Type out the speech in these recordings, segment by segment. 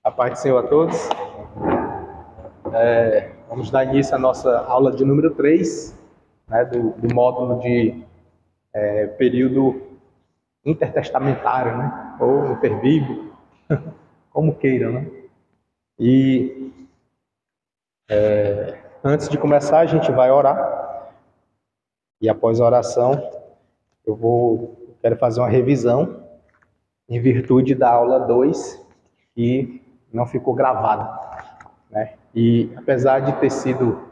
A paz do Senhor a todos. Vamos dar início à nossa aula de número 3, né, do módulo de período intertestamentário, né, ou interbíblico, como queiram, né? E antes de começar, a gente vai orar. E após a oração, eu quero fazer uma revisão em virtude da aula 2, que não ficou gravada, né? E apesar de ter sido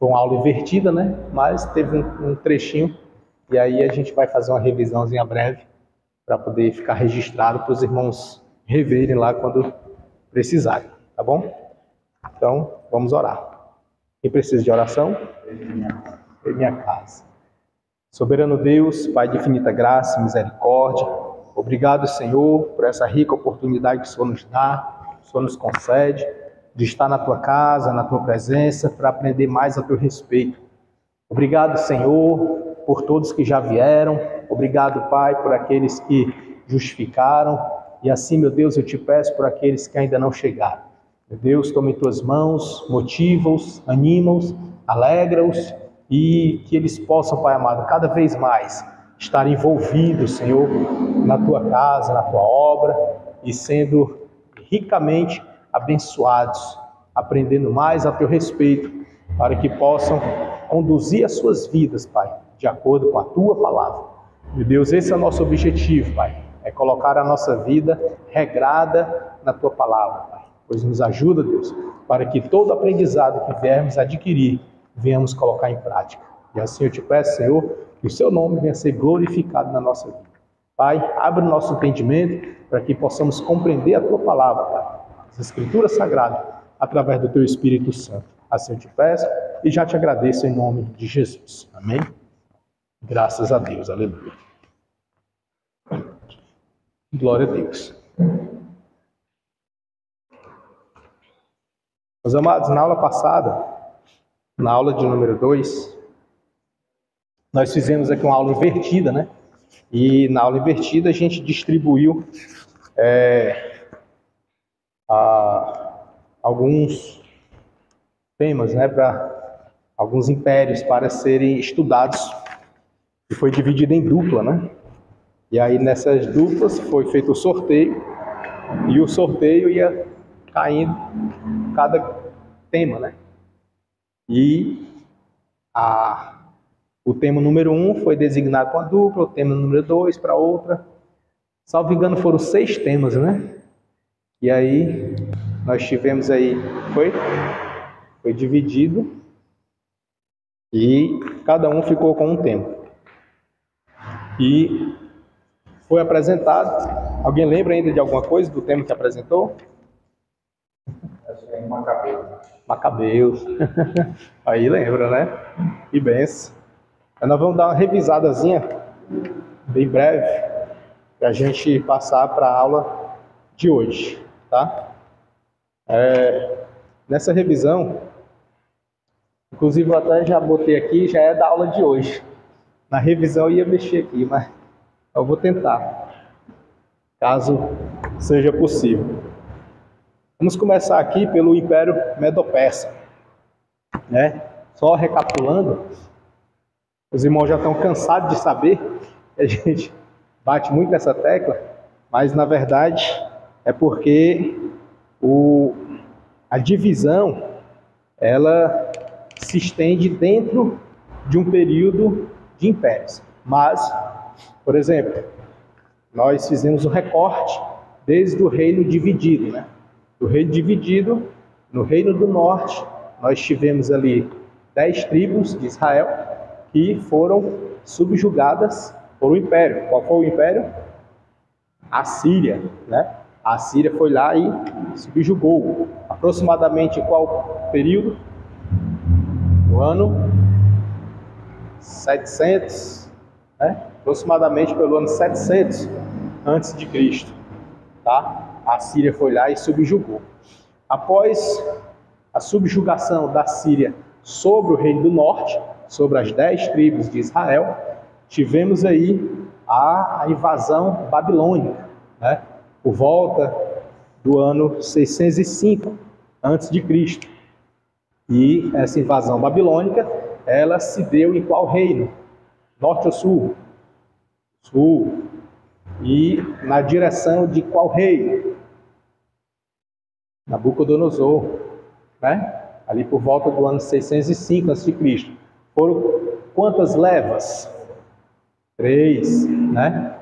uma aula invertida, né? Mas teve um trechinho, e aí a gente vai fazer uma revisãozinha breve para poder ficar registrado para os irmãos reverem lá quando precisarem, tá bom? Então, vamos orar. Quem precisa de oração? Em minha casa. Soberano Deus, Pai de infinita graça e misericórdia, obrigado, Senhor, por essa rica oportunidade que o Senhor nos dá, que o Senhor nos concede, de estar na Tua casa, na Tua presença, para aprender mais a Teu respeito. Obrigado, Senhor, por todos que já vieram. Obrigado, Pai, por aqueles que justificaram. E assim, meu Deus, eu te peço por aqueles que ainda não chegaram. Meu Deus, toma em Tuas mãos, motiva-os, anima-os, alegra-os, e que eles possam, Pai amado, cada vez mais estar envolvidos, Senhor, na Tua casa, na Tua obra, e sendo ricamente abençoados, aprendendo mais a Teu respeito, para que possam conduzir as suas vidas, Pai, de acordo com a Tua palavra. Meu Deus, esse é o nosso objetivo, Pai, é colocar a nossa vida regrada na Tua palavra, Pai. Pois nos ajuda, Deus, para que todo aprendizado que viermos adquirir, venhamos colocar em prática. E assim eu te peço, Senhor, que o Seu nome venha ser glorificado na nossa vida. Pai, abre o nosso entendimento para que possamos compreender a Tua palavra, Pai, as Escrituras Sagradas, através do Teu Espírito Santo. Assim eu te peço e já te agradeço em nome de Jesus. Amém? Graças a Deus. Aleluia. Glória a Deus. Meus amados, na aula passada, na aula de número 2, nós fizemos aqui uma aula invertida, né? E na aula invertida a gente distribuiu alguns temas, né, para alguns impérios para serem estudados, e foi dividido em dupla, né? E aí nessas duplas foi feito o sorteio, e o sorteio ia caindo cada tema, né? E o tema número 1 foi designado para uma dupla, o tema número 2 para outra. Salvo engano, foram 6 temas, né? E aí nós tivemos aí, foi dividido, e cada um ficou com um tema. E foi apresentado. Alguém lembra ainda de alguma coisa do tema que apresentou? Macabeus. Aí lembra, né? Que benção. Nós vamos dar uma revisadazinha, bem breve, para a gente passar para a aula de hoje, tá? Nessa revisão, inclusive eu até já botei aqui, já é da aula de hoje. Na revisão eu ia mexer aqui, mas eu vou tentar, caso seja possível. Vamos começar aqui pelo Império Medo-Persa, né? Só recapitulando, os irmãos já estão cansados de saber, a gente bate muito nessa tecla, mas na verdade é porque a divisão, ela se estende dentro de um período de impérios. Mas, por exemplo, nós fizemos um recorte desde o reino dividido, né? Do reino dividido, no reino do norte, nós tivemos ali 10 tribos de Israel que foram subjugadas por um império. Qual foi o império? A Síria, né? A Síria foi lá e subjugou. Aproximadamente em qual período? No ano 700, né? Aproximadamente pelo ano 700 antes de Cristo, tá? A Síria foi lá e subjugou. Após a subjugação da Síria sobre o reino do norte, sobre as 10 tribos de Israel, tivemos aí a invasão babilônica, né? por volta do ano 605 a.C. E essa invasão babilônica, ela se deu em qual reino? Norte ou sul? Sul. E na direção de qual rei? Nabucodonosor, né? Ali por volta do ano 605 a.C. Foram quantas levas? 3, né?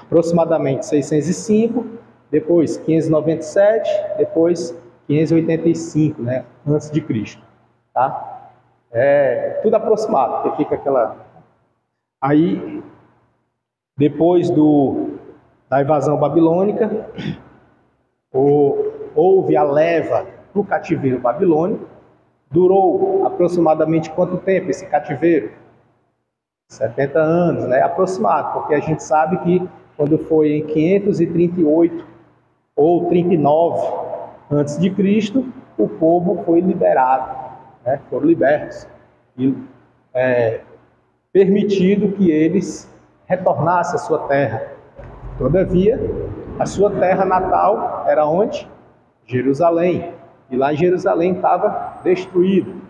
Aproximadamente 605, depois 597, depois 585, né? Antes de Cristo, tá? Tudo aproximado, porque fica aquela... Aí, depois da invasão babilônica, houve a leva para o cativeiro babilônico. Durou aproximadamente quanto tempo esse cativeiro? 70 anos, né? Aproximado, porque a gente sabe que quando foi em 538 ou 39 antes de Cristo, o povo foi liberado, né? Foram libertos e permitido que eles retornassem à sua terra. Todavia, a sua terra natal era onde? Jerusalém. E lá em Jerusalém estava destruído,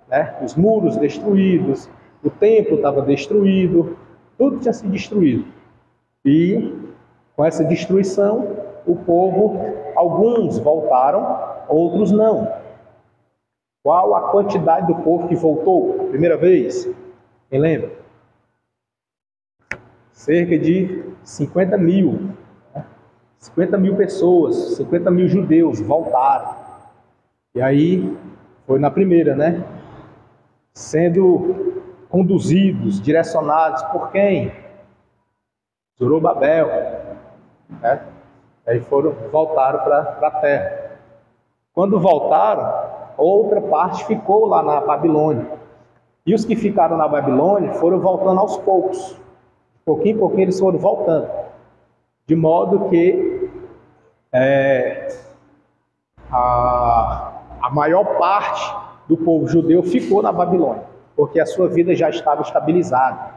né? Os muros destruídos, o templo estava destruído, tudo tinha sido destruído. E com essa destruição, o povo, alguns voltaram, outros não. Qual a quantidade do povo que voltou a primeira vez? Quem lembra? Cerca de 50 mil. 50 mil pessoas, 50 mil judeus voltaram. E aí, foi na primeira, né? Sendo conduzidos, direcionados por quem? Zorobabel, né? Aí voltaram para a terra. Quando voltaram, outra parte ficou lá na Babilônia. E os que ficaram na Babilônia foram voltando aos poucos. De pouquinho em pouquinho eles foram voltando. De modo que a maior parte do povo judeu ficou na Babilônia, porque a sua vida já estava estabilizada.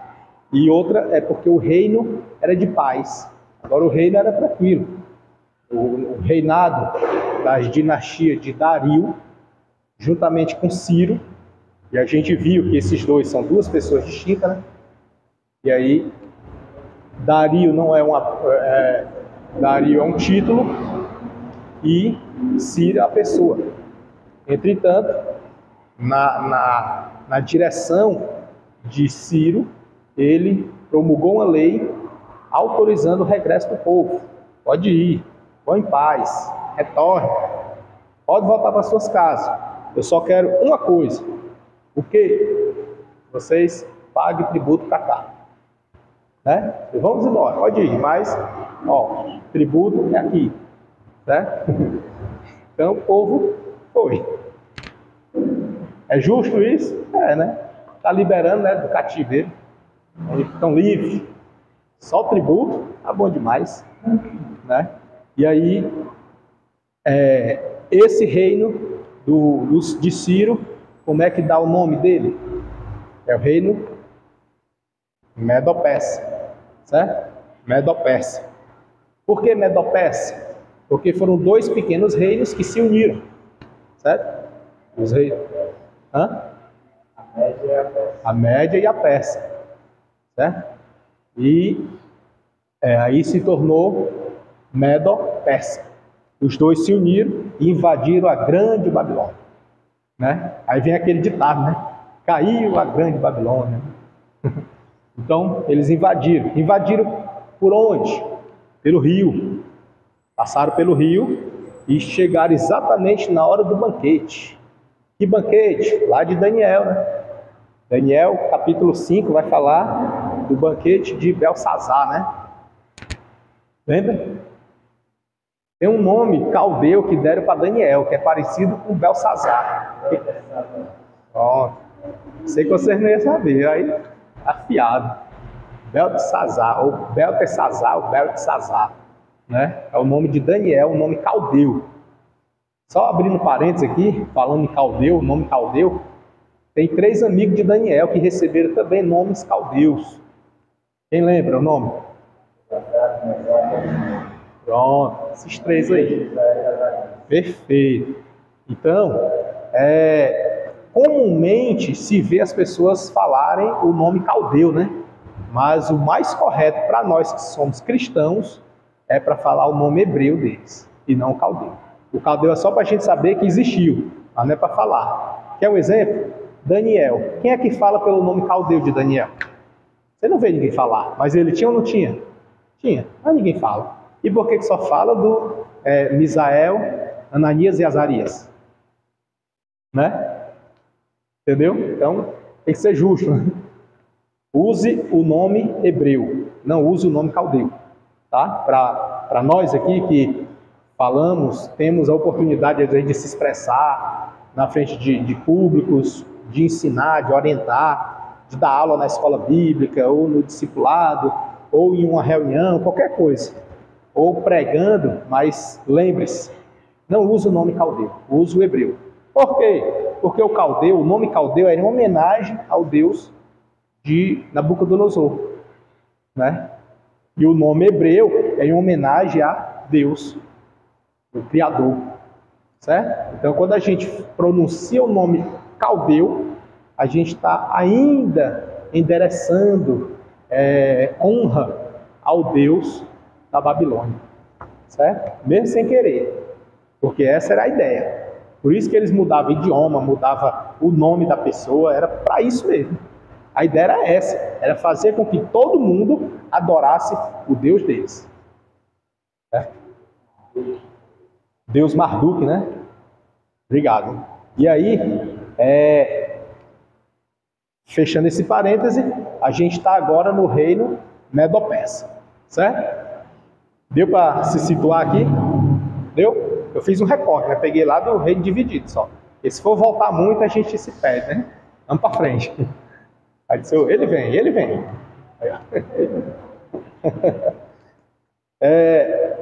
E outra é porque o reino era de paz. Agora o reino era tranquilo. O reinado das dinastias de Dario, juntamente com Ciro, e a gente viu que esses dois são duas pessoas distintas, né? E aí, Dario não é Dario é um título e Ciro é a pessoa. Entretanto, na direção de Ciro, ele promulgou uma lei autorizando o regresso do povo. Pode ir, vão em paz, retorne, pode voltar para suas casas. Eu só quero uma coisa. O quê? Vocês paguem tributo para cá. Né? Vamos embora, pode ir, mas tributo é aqui. Né? Então o povo foi. É justo isso? Né? Está liberando, né, do cativeiro. Eles estão livres. Só o tributo, tá bom demais. Né? E aí, esse reino de Ciro, como é que dá o nome dele? É o reino Medo-Pérsia, certo? Medo-Pérsia. Por que Medo-Pérsia? Porque foram dois pequenos reinos que se uniram, certo? Os reis. A Média e a Pérsia, certo? E aí se tornou Medo-Pérsia. Os dois se uniram e invadiram a grande Babilônia, né? Aí vem aquele ditado, né? Caiu a grande Babilônia. Então, eles invadiram. Invadiram por onde? Pelo rio. Passaram pelo rio e chegaram exatamente na hora do banquete. Que banquete? Lá de Daniel, né? Daniel, capítulo 5, vai falar do banquete de Belsazar, né? Lembra? Tem um nome caldeu que deram para Daniel, que é parecido com Belsazar. Ó, sei que vocês não iam saber, aí afiado. Beltesazar, ou Beltesazar, ou Beltesazar, né? É o nome de Daniel, o nome caldeu. Só abrindo parênteses aqui, falando em caldeu, o nome caldeu, tem 3 amigos de Daniel que receberam também nomes caldeus. Quem lembra o nome? Pronto, esses três aí. Perfeito. Então, comumente se vê as pessoas falarem o nome caldeu, né? Mas o mais correto para nós que somos cristãos é para falar o nome hebreu deles, e não o caldeu. O caldeu é só para a gente saber que existiu, mas não é para falar. Quer um exemplo? Daniel. Quem é que fala pelo nome caldeu de Daniel? Você não vê ninguém falar, mas ele tinha ou não tinha? Tinha, mas ninguém fala. E por que só fala do Misael, Ananias e Azarias? Né? Entendeu? Então, tem que ser justo. Né? Use o nome hebreu, não use o nome caldeu. Tá? Para nós aqui que falamos, temos a oportunidade de se expressar na frente de públicos, de ensinar, de orientar, de dar aula na escola bíblica, ou no discipulado, ou em uma reunião, qualquer coisa. Ou pregando, mas lembre-se, não use o nome caldeu, use o hebreu. Por quê? Porque o nome caldeu era em homenagem ao Deus de Nabucodonosor, né? E o nome hebreu é em homenagem a Deus, o Criador, certo? Então, quando a gente pronuncia o nome caldeu, a gente está ainda endereçando honra ao Deus da Babilônia, certo? Mesmo sem querer, porque essa era a ideia. Por isso que eles mudavam idioma, mudavam o nome da pessoa, era para isso mesmo. A ideia era essa, era fazer com que todo mundo adorasse o Deus deles. Certo? Deus Marduk, né? Obrigado. E aí, fechando esse parêntese, a gente está agora no reino Medo-Persa, certo? Deu para se situar aqui? Deu? Eu fiz um recorte, né? Peguei lá do reino dividido só. E se for voltar muito, a gente se perde, né? Vamos para frente. Aí disse, ele vem.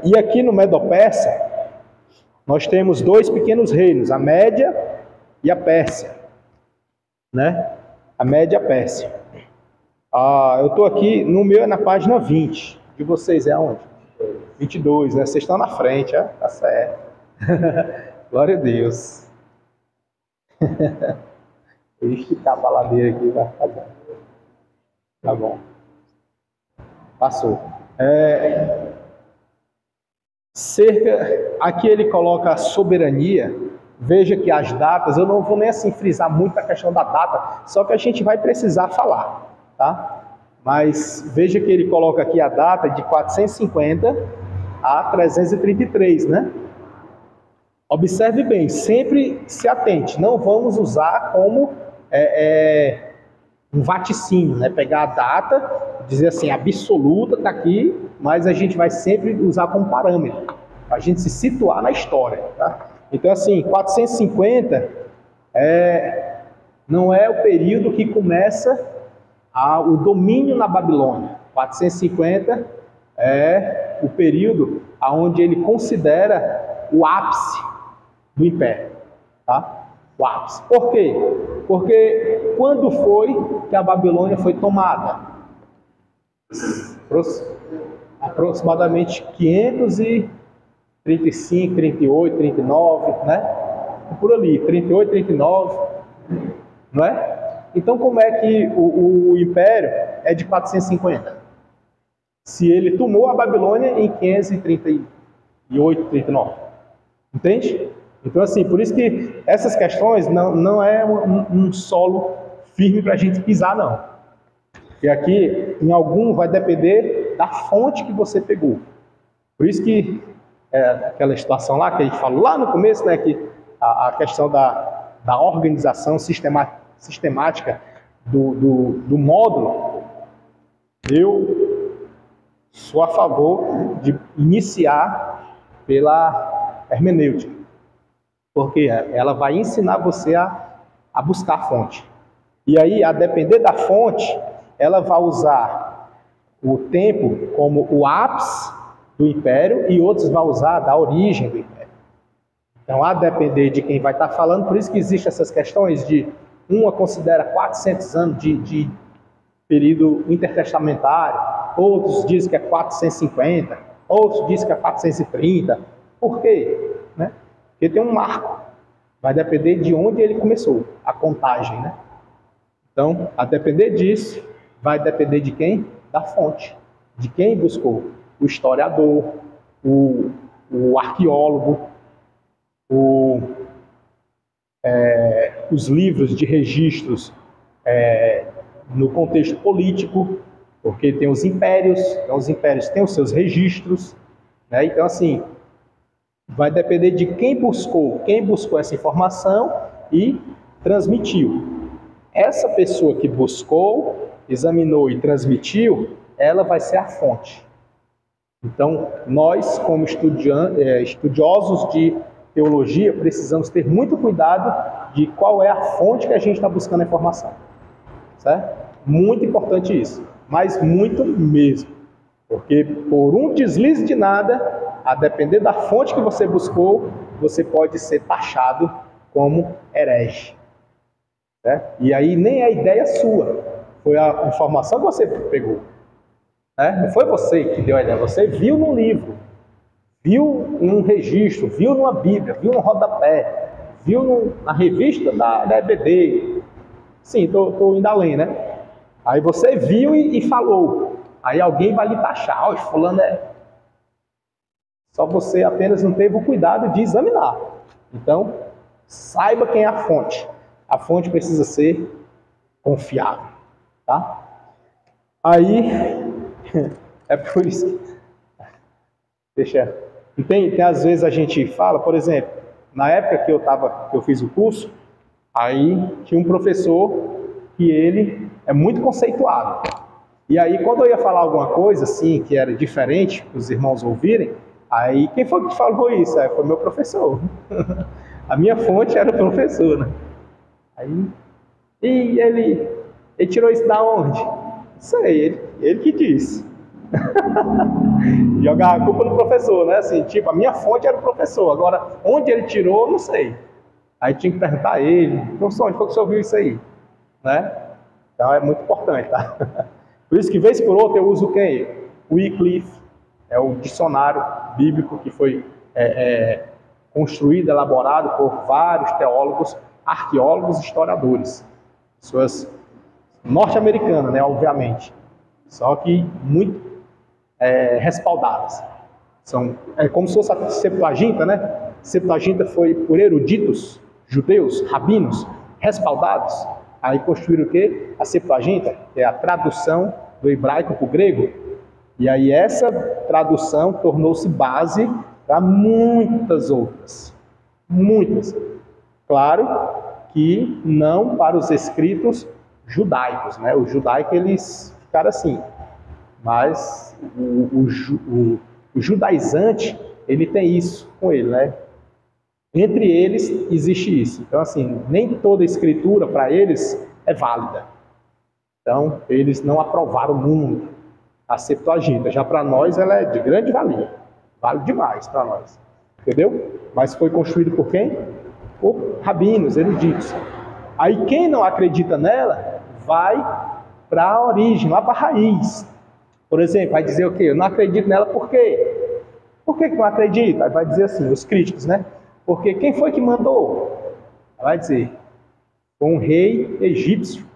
E aqui no Medo-Persa, nós temos dois pequenos reinos, a Média e a Pérsia, né? A Média e a Pérsia. Eu estou aqui, no meu é na página 20, de vocês é onde? 22, né? Vocês estão na frente, tá certo. Glória a Deus. Vou esticar a baladeira aqui, tá bom. Tá bom. Passou. Aqui ele coloca a soberania. Veja que as datas, eu não vou nem assim frisar muito a questão da data, só que a gente vai precisar falar, tá? Mas veja que ele coloca aqui a data de 450 a 333, né? Observe bem, sempre se atente, não vamos usar como um vaticínio, né? Pegar a data, dizer assim, absoluta, está aqui, mas a gente vai sempre usar como parâmetro, para a gente se situar na história, tá? Então, assim, 450 não é o período que começa o domínio na Babilônia. 450 é o período onde ele considera o ápice do império, tá? O ápice. Por quê? Porque quando foi que a Babilônia foi tomada? Aproximadamente 535, 38, 39, né? Por ali, 38, 39, não é? Então, como é que o império é de 450? Se ele tomou a Babilônia em 538, 39. Entende? Então, assim, por isso que essas questões não é um solo firme para a gente pisar, não. E aqui, em algum, vai depender da fonte que você pegou. Por isso que aquela situação lá que a gente falou lá no começo, né, que a questão da organização sistemática do módulo, eu sou a favor de iniciar pela hermenêutica, porque ela vai ensinar você a buscar a fonte. E aí, a depender da fonte, ela vai usar o tempo como o ápice do império e outros vão usar da origem do império. Então, a depender de quem vai estar falando, por isso que existem essas questões de uma considera 400 anos de período intertestamentário, outros dizem que é 450, outros dizem que é 430. Por quê? Né? Porque tem um marco. Vai depender de onde ele começou, a contagem, né? Então, a depender disso, vai depender de quem? Da fonte. De quem buscou. O historiador, o arqueólogo, os livros de registros no contexto político, porque tem os impérios, então os impérios têm os seus registros, né? Então, assim, vai depender de quem buscou essa informação e transmitiu. Essa pessoa que buscou, examinou e transmitiu, ela vai ser a fonte. Então, nós, como estudiosos de teologia, precisamos ter muito cuidado de qual é a fonte que a gente está buscando a informação. Certo? Muito importante isso, mas muito mesmo. Porque por um deslize de nada, a depender da fonte que você buscou, você pode ser taxado como herege. Certo? E aí nem a ideia sua, foi a informação que você pegou. Não foi você que deu a ideia, você viu num livro, viu em um registro, viu numa Bíblia, viu no rodapé, viu na revista da EBD. Sim, estou indo além, né? Aí você viu e falou. Aí alguém vai lhe taxar. Fulano é... Só você apenas não teve o cuidado de examinar. Então, saiba quem é a fonte. A fonte precisa ser confiável, tá? Aí, é por isso que... Tem às vezes a gente fala, por exemplo, na época que eu fiz o curso, aí tinha um professor que ele é muito conceituado. E aí quando eu ia falar alguma coisa assim, que era diferente, para os irmãos ouvirem, aí quem foi que falou isso? Aí foi meu professor. A minha fonte era o professor, né? Aí, e ele tirou isso da onde? Não sei, ele que disse. Jogar a culpa no professor, né? Assim, tipo, a minha fonte era o professor, agora onde ele tirou, não sei. Aí tinha que perguntar a ele, professor, onde foi que o senhor viu isso aí? Né? Então é muito importante, tá? Por isso que, vez por outra, eu uso o quê? O Wycliffe, é o dicionário bíblico que foi construído, elaborado por vários teólogos, arqueólogos e historiadores. Pessoas norte-americanas, né, obviamente. Só que muito respaldadas. É como se fosse a Septuaginta, né? Septuaginta foi por eruditos judeus, rabinos, respaldados. Aí construíram o quê? A Septuaginta, que é a tradução do hebraico para o grego. E aí essa tradução tornou-se base para muitas outras. Muitas. Claro que não para os escritos judaicos, né? Os judaicos, eles ficaram assim. Mas o judaizante, ele tem isso com ele, né? Entre eles existe isso. Então, assim, nem toda escritura para eles é válida. Então, eles não aprovaram muito a Septuaginta. Já para nós, ela é de grande valia. Vale demais para nós. Entendeu? Mas foi construído por quem? Por rabinos, eruditos. Aí, quem não acredita nela, vai para a origem, lá para a raiz. Por exemplo, vai dizer o quê? Eu não acredito nela por quê? Por que não acredita? Aí vai dizer assim, os críticos, né? Porque quem foi que mandou? Vai dizer, foi um rei egípcio.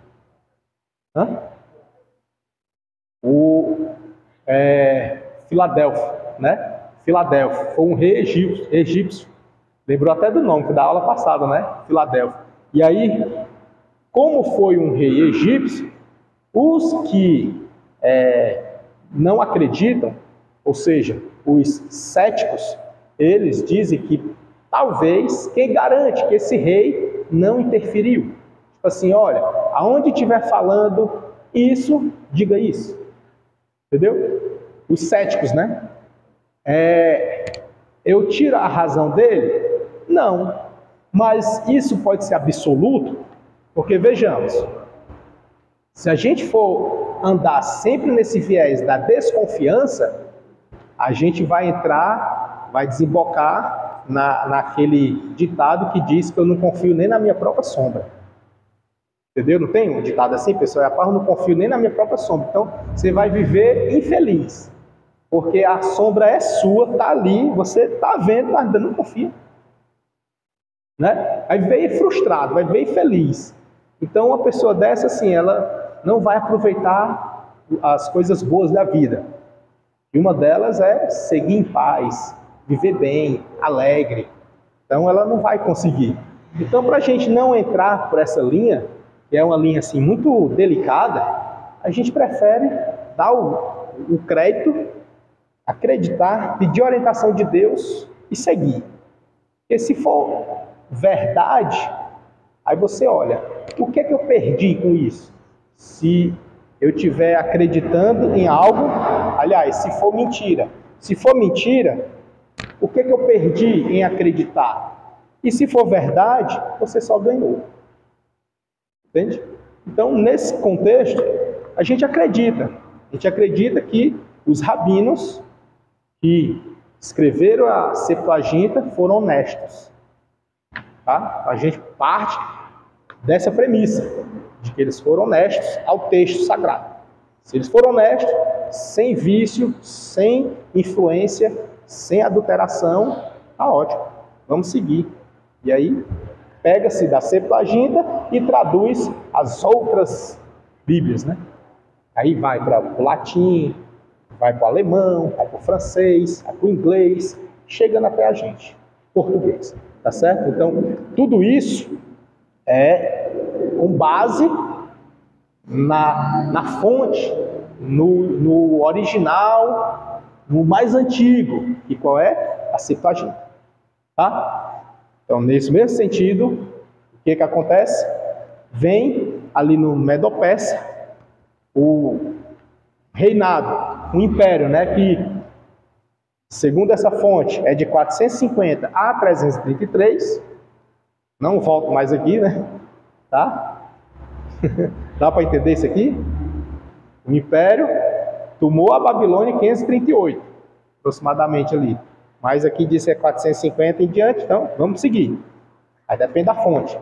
Filadélfo, né? Filadélfio, foi um rei egípcio. Lembrou até do nome, que da aula passada, né? Filadélfio. E aí, como foi um rei egípcio, os que não acreditam, ou seja, os céticos, eles dizem que talvez, quem garante que esse rei não interferiu? Tipo assim, olha, aonde estiver falando isso, diga isso. Entendeu? Os céticos, né? Eu tiro a razão dele? Não. Mas isso pode ser absoluto? Porque, vejamos, se a gente for andar sempre nesse viés da desconfiança, a gente vai desembocar naquele ditado que diz que eu não confio nem na minha própria sombra. Entendeu? Não tem um ditado assim, pessoal? Eu não confio nem na minha própria sombra. Então, você vai viver infeliz. Porque a sombra é sua, está ali, você está vendo, mas ainda não confia. Né? Vai ver frustrado, vai ver infeliz. Então, uma pessoa dessa, assim, ela não vai aproveitar as coisas boas da vida. E uma delas é seguir em paz, viver bem, alegre. Então, ela não vai conseguir. Então, para a gente não entrar por essa linha, que é uma linha assim muito delicada, a gente prefere dar o crédito, acreditar, pedir orientação de Deus e seguir. Porque se for verdade, aí você olha, o que é que eu perdi com isso? Se eu estiver acreditando em algo, aliás, se for mentira, o que é que eu perdi em acreditar? E se for verdade, você só ganhou. Entende? Então, nesse contexto, a gente acredita que os rabinos que escreveram a Septuaginta foram honestos. Tá? A gente parte dessa premissa, de que eles foram honestos ao texto sagrado. Se eles foram honestos, sem vício, sem influência, sem adulteração, tá ótimo, vamos seguir. E aí, pega-se da Septuaginta e traduz as outras Bíblias, né? Aí vai para o latim, vai para o alemão, vai para o francês, vai para o inglês, chegando até a gente, português. Tá certo? Então, tudo isso é com base na fonte, no original, no mais antigo. E qual é? A Septuaginta. Tá? Então, nesse mesmo sentido, o que acontece? Vem ali no Medo-Pérsia o reinado, o império, né, que segundo essa fonte, é de 450 a 333. Não volto mais aqui, né? Tá? Dá para entender isso aqui? O Império tomou a Babilônia em 538, aproximadamente ali. Mas aqui diz que é 450 em diante, então vamos seguir. Aí depende da fonte.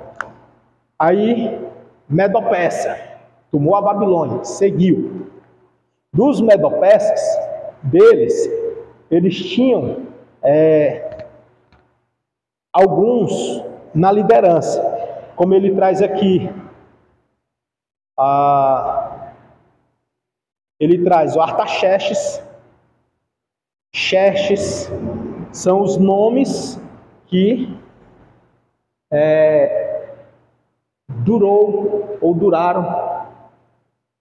Aí, Medo-Pérsia tomou a Babilônia, seguiu. Dos Medo-Persas, eles tinham alguns na liderança, como ele traz aqui. Ele traz o Artaxerxes. Xerxes são os nomes que duraram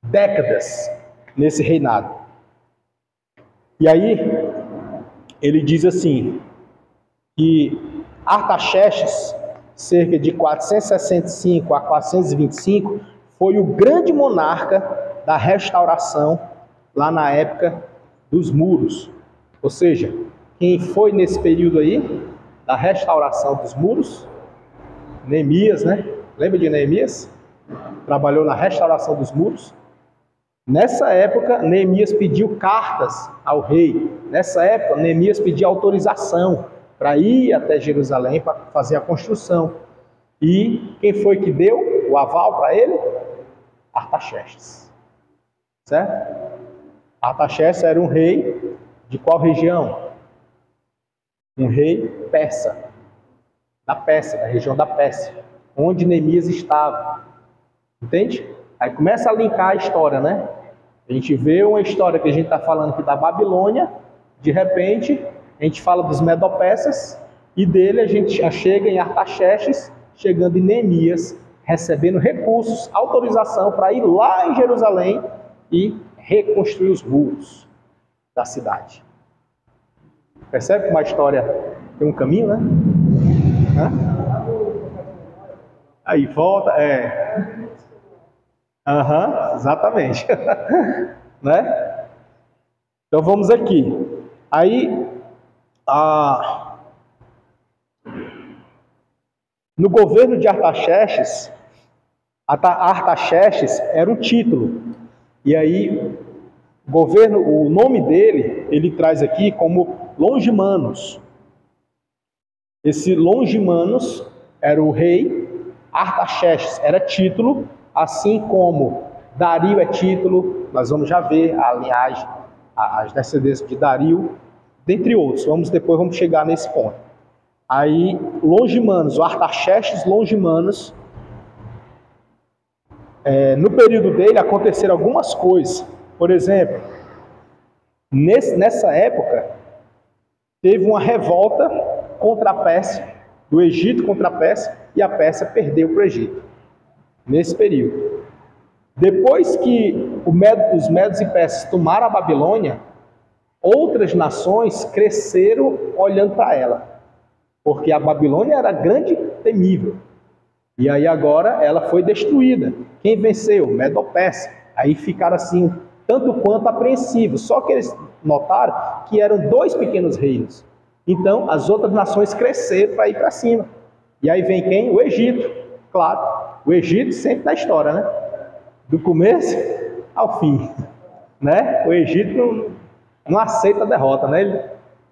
décadas nesse reinado. E aí, ele diz assim, que Artaxerxes, cerca de 465 a 425, foi o grande monarca da restauração lá na época dos muros. Ou seja, quem foi nesse período aí, da restauração dos muros? Neemias, né? Lembra de Neemias? Trabalhou na restauração dos muros. Nessa época, Neemias pediu cartas ao rei. Nessa época, Neemias pediu autorização para ir até Jerusalém para fazer a construção. E quem foi que deu o aval para ele? Artaxerxes. Certo? Artaxerxes era um rei de qual região? Um rei persa. Da Pérsia, da região da Pérsia, onde Neemias estava. Entende? Aí começa a linkar a história, né? A gente vê uma história que a gente está falando aqui da Babilônia, de repente a gente fala dos Medo-Persas, e dele a gente já chega em Artaxerxes, chegando em Neemias, recebendo recursos, autorização para ir lá em Jerusalém e reconstruir os muros da cidade. Percebe como a história tem um caminho, né? Aí volta, exatamente. Né? Então vamos aqui. Aí, no governo de Artaxerxes, Artaxerxes era um título. E aí, o nome dele, ele traz aqui como Longimanus. Esse Longimanus era o rei, Artaxerxes era título, assim como Dario é título, nós vamos já ver a linhagem, as descendências de Dario, dentre outros. Depois vamos chegar nesse ponto. Aí, Longimanus, o Artaxerxes Longimanus, no período dele aconteceram algumas coisas. Por exemplo, nessa época, teve uma revolta contra a Pérsia, do Egito contra a Pérsia, e a Pérsia perdeu para o Egito, nesse período. Depois que os Medos e Persas tomaram a Babilônia, outras nações cresceram olhando para ela, porque a Babilônia era grande e temível. E aí agora ela foi destruída. Quem venceu? Medo-Pérsia. Aí ficaram assim, tanto quanto apreensivos. Só que eles notaram que eram 2 pequenos reinos. Então as outras nações cresceram para ir para cima. E aí vem quem? O Egito. Claro, o Egito sempre na história, né? Do começo ao fim, né? O Egito não aceita a derrota, né? Ele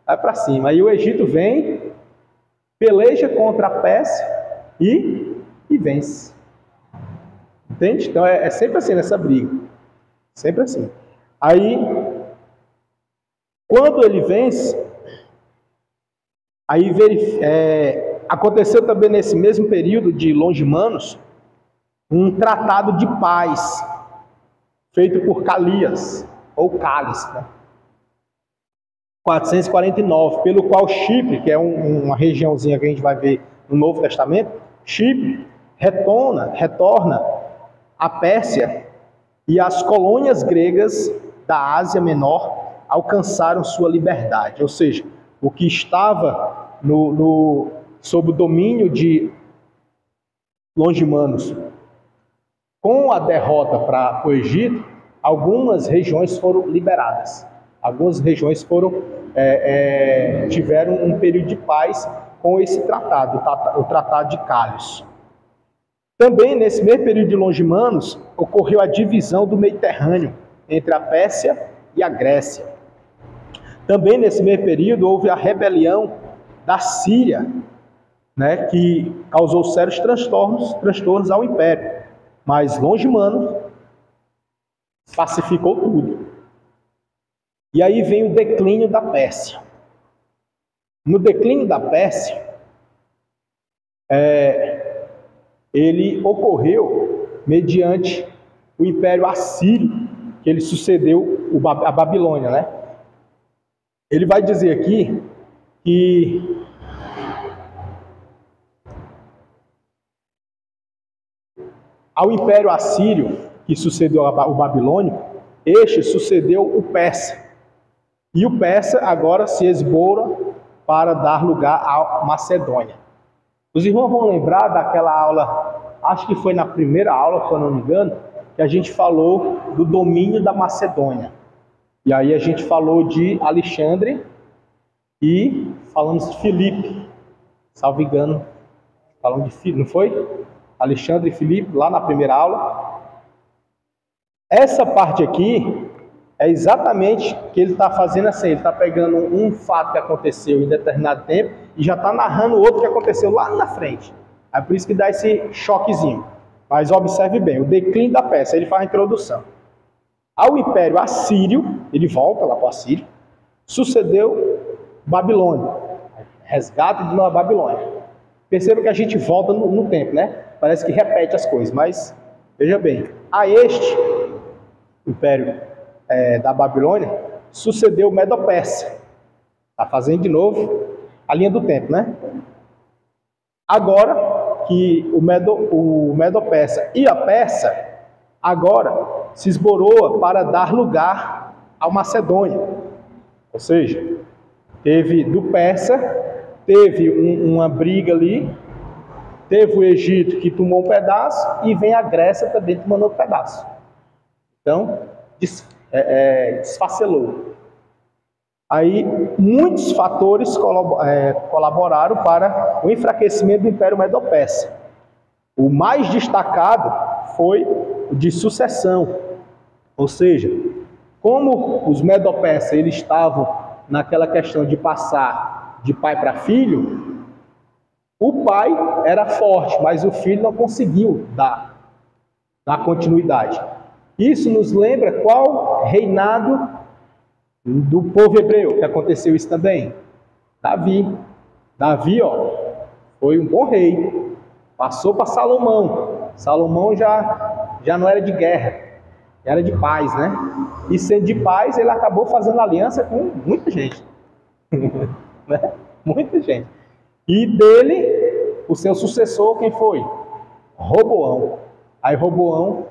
vai para cima. Aí o Egito vem, peleja contra a Pérsia e vence. Entende? Então é sempre assim nessa briga. Sempre assim. Aí, quando ele vence, aí aconteceu também nesse mesmo período de Longimanus, um tratado de paz, feito por Calias, ou Cales, né? 449, pelo qual Chipre, que é uma regiãozinha que a gente vai ver no Novo Testamento, Chipre retorna à Pérsia, e as colônias gregas da Ásia Menor alcançaram sua liberdade. Ou seja, o que estava sob o domínio de Longimanus, com a derrota para o Egito, algumas regiões foram liberadas. Algumas regiões tiveram um período de paz com esse tratado, o Tratado de Calios. Também, nesse mesmo período de Longimanus, ocorreu a divisão do Mediterrâneo entre a Pérsia e a Grécia. Também, nesse mesmo período, houve a rebelião da Síria, né, que causou sérios transtornos ao Império. Mas Longimanus pacificou tudo. E aí vem o declínio da Pérsia. No declínio da Pérsia, ele ocorreu mediante o Império Assírio, que ele sucedeu a Babilônia, né? Ele vai dizer aqui que ao Império Assírio, que sucedeu o babilônico, este sucedeu o persa. E o persa agora se esbora para dar lugar à Macedônia. Os irmãos vão lembrar daquela aula, acho que foi na primeira aula, se eu não me engano, que a gente falou do domínio da Macedônia. E aí a gente falou de Alexandre e falamos de Filipe, salvo engano, falamos de Filipe, não foi? Alexandre e Filipe, lá na primeira aula. Essa parte aqui é exatamente o que ele está fazendo assim, ele está pegando um fato que aconteceu em determinado tempo e já está narrando outro que aconteceu lá na frente. É por isso que dá esse choquezinho. Mas observe bem, o declínio da Pérsia, ele faz a introdução. Ao Império Assírio, ele volta lá para o Assírio, sucedeu Babilônia, resgate de Nova Babilônia. Perceba que a gente volta no tempo, né? Parece que repete as coisas, mas veja bem, a este Império da Babilônia sucedeu o Medo-Pérsia. Está fazendo de novo a linha do tempo, né? Agora que o Medo-Persa e a Pérsia agora se esboroa para dar lugar ao Macedônia. Ou seja, teve do Persa, teve uma briga ali, teve o Egito que tomou um pedaço e vem a Grécia também tomando outro pedaço. Então, desfacelou. Aí, muitos fatores colaboraram para o enfraquecimento do Império Medo-Persa. O mais destacado foi o de sucessão. Ou seja, como os Medo-Persas eles estavam naquela questão de passar de pai para filho, o pai era forte, mas o filho não conseguiu dar continuidade. Isso nos lembra qual reinado do povo hebreu, que aconteceu isso também? Davi. Davi, ó, foi um bom rei. Passou para Salomão. Salomão já não era de guerra, era de paz, né? E sendo de paz, ele acabou fazendo aliança com muita gente. Né? Muita gente. E dele, o seu sucessor, quem foi? Roboão. Aí Roboão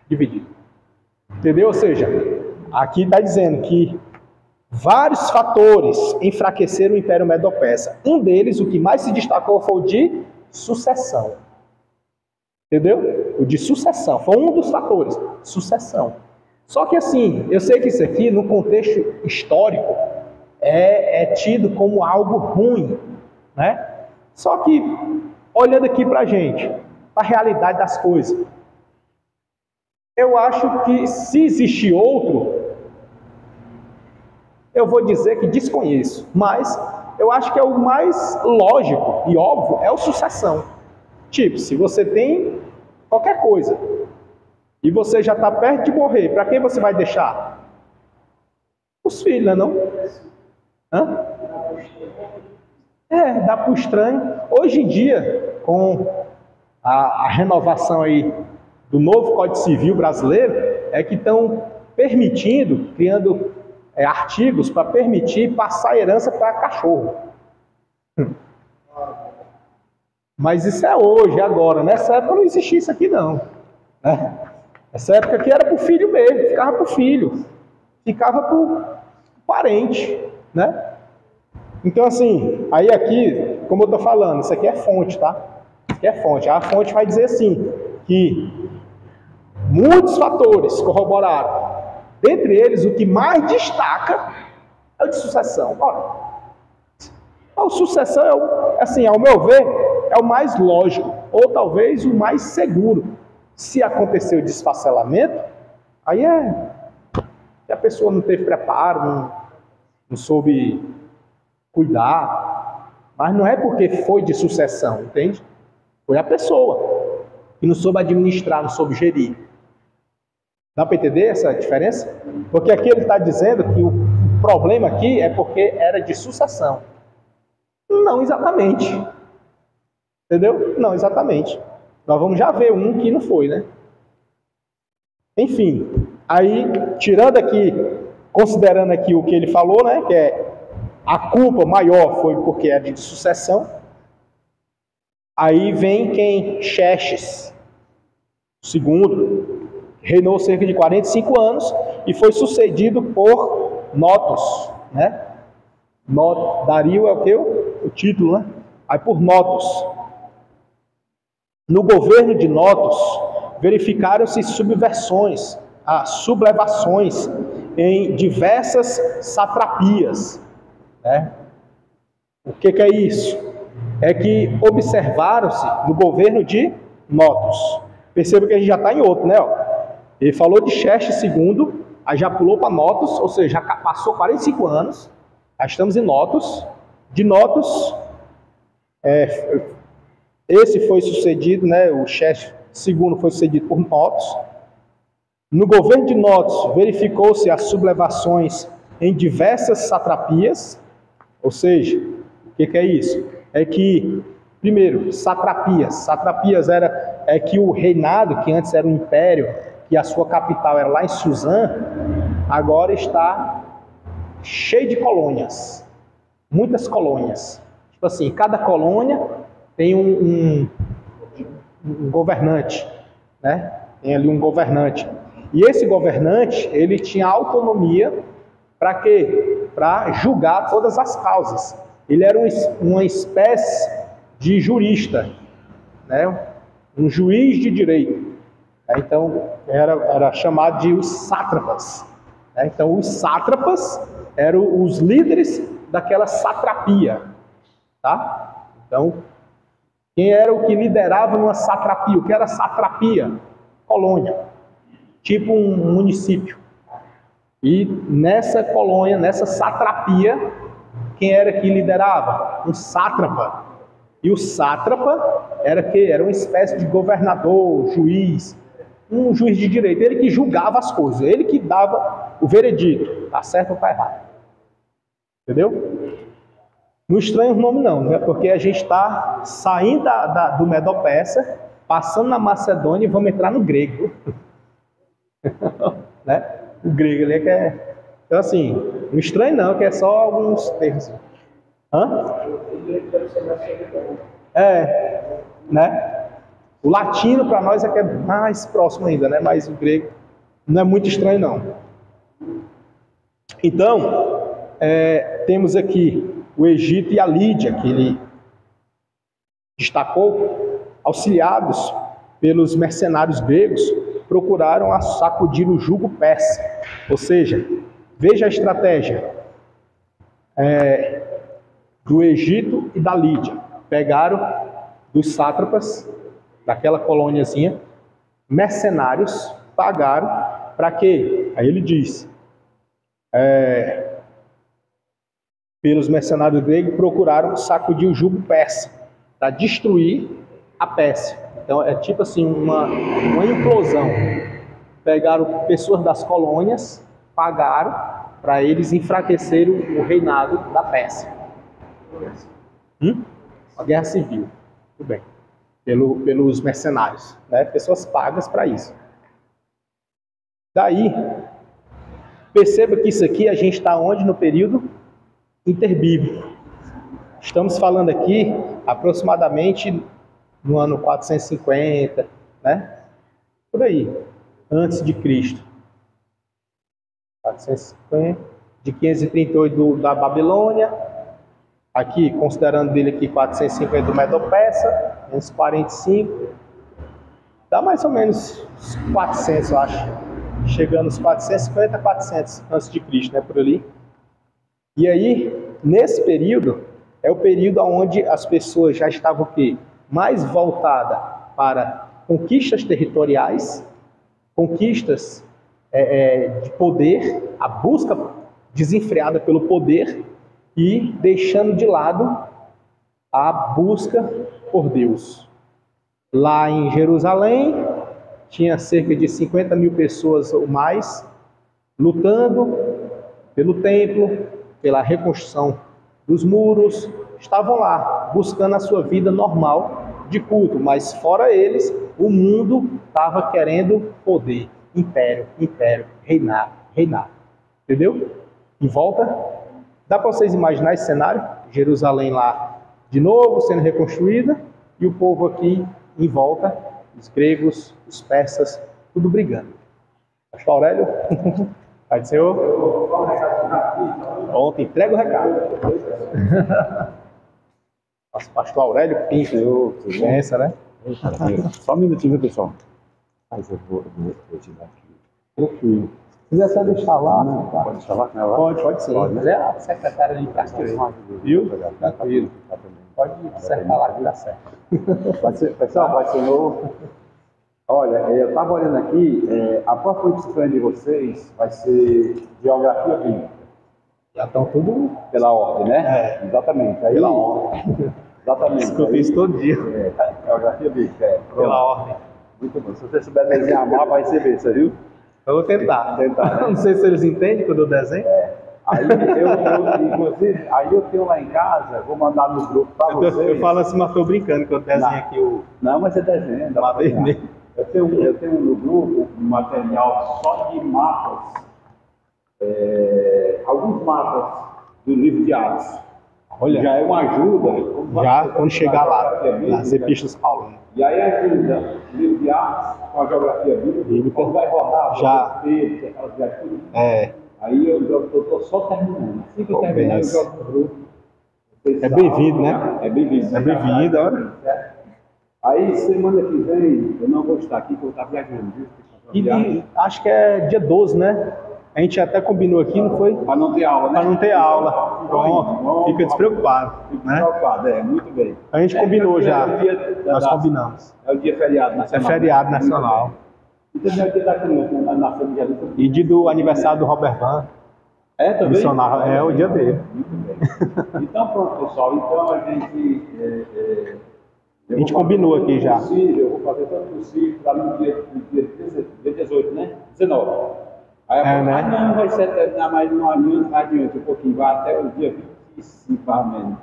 dividiu. Entendeu? Ou seja, aqui está dizendo que vários fatores enfraqueceram o Império Medo-Persa. Um deles, o que mais se destacou, foi o de sucessão. Entendeu? O de sucessão. Foi um dos fatores. Sucessão. Só que assim, eu sei que isso aqui, no contexto histórico, é tido como algo ruim, né? Só que, olhando aqui para a gente, para a realidade das coisas, eu acho que se existir outro, eu vou dizer que desconheço, mas eu acho que é o mais lógico e óbvio, é o sucessão. Tipo, se você tem qualquer coisa e você já está perto de morrer, para quem você vai deixar? Os filhos, né, não? Hã? Dá para o estranho. Hoje em dia, com a renovação aí do novo Código Civil brasileiro, é que estão permitindo, criando artigos para permitir passar a herança para cachorro. Mas isso é hoje, agora. Nessa época não existia isso aqui, não. Né? Nessa época aqui era para o filho mesmo, ficava para o filho, ficava para o parente, né? Então, assim, aí aqui, como eu estou falando, isso aqui é fonte, tá? Isso aqui é fonte. A fonte vai dizer assim, que muitos fatores corroboraram. Dentre eles, o que mais destaca é o de sucessão. Olha, a sucessão, assim, ao meu ver, é o mais lógico, ou talvez o mais seguro. Se acontecer o desfacelamento, aí se a pessoa não teve preparo, não soube cuidar, mas não é porque foi de sucessão, entende? Foi a pessoa que não soube administrar, não soube gerir. Dá para entender essa diferença? Porque aqui ele está dizendo que o problema aqui é porque era de sucessão. Não exatamente. Entendeu? Não exatamente. Nós vamos já ver um que não foi, né? Enfim, aí, tirando aqui, considerando aqui o que ele falou, né? Que é a culpa maior foi porque é de sucessão. Aí vem quem? Xerxes, segundo, reinou cerca de 45 anos e foi sucedido por Notos, né? Dario é o que? O título, né? Aí por Notos. No governo de Notos, verificaram-se sublevações em diversas satrapias. Né? O que é isso? É que observaram-se no governo de Notos. Perceba que a gente já está em outro, né? Ele falou de Xerxes II, aí já pulou para Notos, ou seja, já passou 45 anos, já estamos em Notos. De Notos, esse foi sucedido, né? O Xerxes II foi sucedido por Notos. No governo de Notos, verificou-se as sublevações em diversas satrapias, ou seja, o que é isso? É que, primeiro, satrapias é que o reinado, que antes era um império, que a sua capital era lá em Suzã, agora está cheio de colônias, muitas colônias. Tipo assim, cada colônia tem um governante, né? Tem ali um governante. E esse governante, ele tinha autonomia para quê? Para julgar todas as causas. Ele era uma espécie de jurista, né? Um juiz de direito. Então, era chamado de os sátrapas. Então, os sátrapas eram os líderes daquela satrapia. Tá? Então, quem era o que liderava numa satrapia? O que era satrapia? Colônia. Tipo um município. E nessa colônia, nessa satrapia, quem era que liderava? Um sátrapa. E o sátrapa era uma espécie de governador, juiz, um juiz de direito. Ele que julgava as coisas, ele que dava o veredito, tá certo ou tá errado. Entendeu? Não estranha o nome não, né? Porque a gente está saindo do Medo-Persa, passando na Macedônia e vamos entrar no grego. Né? O grego ali é que é... Então assim, não estranha não, que é só alguns termos. Hã? Né? O latino para nós é que é mais próximo ainda, né? Mas o grego não é muito estranho não. Então, temos aqui o Egito e a Lídia, que ele destacou, auxiliados pelos mercenários gregos, procuraram sacudir o jugo persa. Ou seja, veja a estratégia do Egito e da Lídia. Pegaram dos sátrapas, daquela colôniazinha, mercenários, pagaram para quê? Aí ele diz, pelos mercenários gregos, procuraram sacudir o jugo persa, para destruir a Pérsia. Então é tipo assim, uma implosão. Pegaram pessoas das colônias, pagaram para eles enfraquecerem o reinado da Pérsia. Uma guerra civil. Tudo bem. Pelos mercenários, né? Pessoas pagas para isso. Daí, perceba que isso aqui a gente está onde? No período interbíblico. Estamos falando aqui aproximadamente no ano 450, né? Por aí, antes de Cristo. 450, de 538 da Babilônia. Aqui, considerando dele aqui 450 do Medo-Persa, 545. Dá mais ou menos 400, eu acho. Chegando aos 450 a 400 antes de Cristo, né? Por ali. E aí, nesse período, é o período onde as pessoas já estavam o quê? Mais voltadas para conquistas territoriais, conquistas de poder, a busca desenfreada pelo poder e deixando de lado a busca por Deus. Lá em Jerusalém, tinha cerca de 50 mil pessoas ou mais lutando pelo templo, pela reconstrução dos muros, estavam lá, buscando a sua vida normal de culto, mas fora eles, o mundo estava querendo poder, império, reinar. Entendeu? Em volta, dá para vocês imaginar esse cenário? Jerusalém lá, de novo, sendo reconstruída, e o povo aqui em volta, os gregos, os persas, tudo brigando. Pastor Aurélio, Pai do Senhor. Ontem, entrega o recado. Nosso pastor Aurélio Pinto, pensa, né? Só um minutinho, pessoal. Mas eu vou te dar aqui. Tranquilo. Se quiser só deixar lá, não, tá. Pode deixar lá? Pode sim. Pode, mas é a secretária de pastor. Viu? Tranquilo. Pode acertar lá que dá certo. Pode ser, pessoal, pode ser novo. Olha, eu estava olhando aqui, a próxima disciplina de vocês vai ser Geografia Bíblica. Já estão tudo pela ordem, né? Exatamente. Aí, pela ordem. Exatamente. Escuto isso todo dia. Geografia Bíblica. Pela ordem. Muito bom. Se você souber desenhar mapa, vai receber, você viu? Eu vou tentar. Né? Não sei se eles entendem quando eu desenho. Aí inclusive, aí eu tenho lá em casa, vou mandar no grupo para vocês. Eu falo assim, mas estou brincando que eu desenho aqui o... Não, mas você desenha. Eu tenho no grupo um material só de mapas, alguns mapas do livro de Atos. Olha, já é uma ajuda. Já quando chegar lá, nas epístolas Paulo. E aí ajuda o livro de Atos com a geografia bíblica. Quando vai rodar, já. Aí eu estou só terminando. Assim que eu terminar, eu jogo no grupo. É bem-vindo, né? É bem-vindo. É bem-vindo, olha. Aí, semana que vem, eu não vou estar aqui, porque eu estou viajando, viu? E acho que é dia 12, né? A gente até combinou aqui, não foi? Para não ter aula, né? Para não ter aula. Pronto, fica despreocupado. Fica despreocupado, muito bem. A gente combinou já. Nós combinamos. É o dia feriado nacional. É feriado nacional. E também é o dia da criança, na Santa de Jesus. E dia do aniversário do Robert Van. Também? Missionário, é o dia dele. Muito bem. Então, pronto, pessoal. Então, a gente combinou aqui já. Eu vou fazer tanto possível para no dia 18, né? 19. Aí né? não, vai ser terminar mais um ano, adiante um pouquinho, vai até o dia 25, mais ou menos.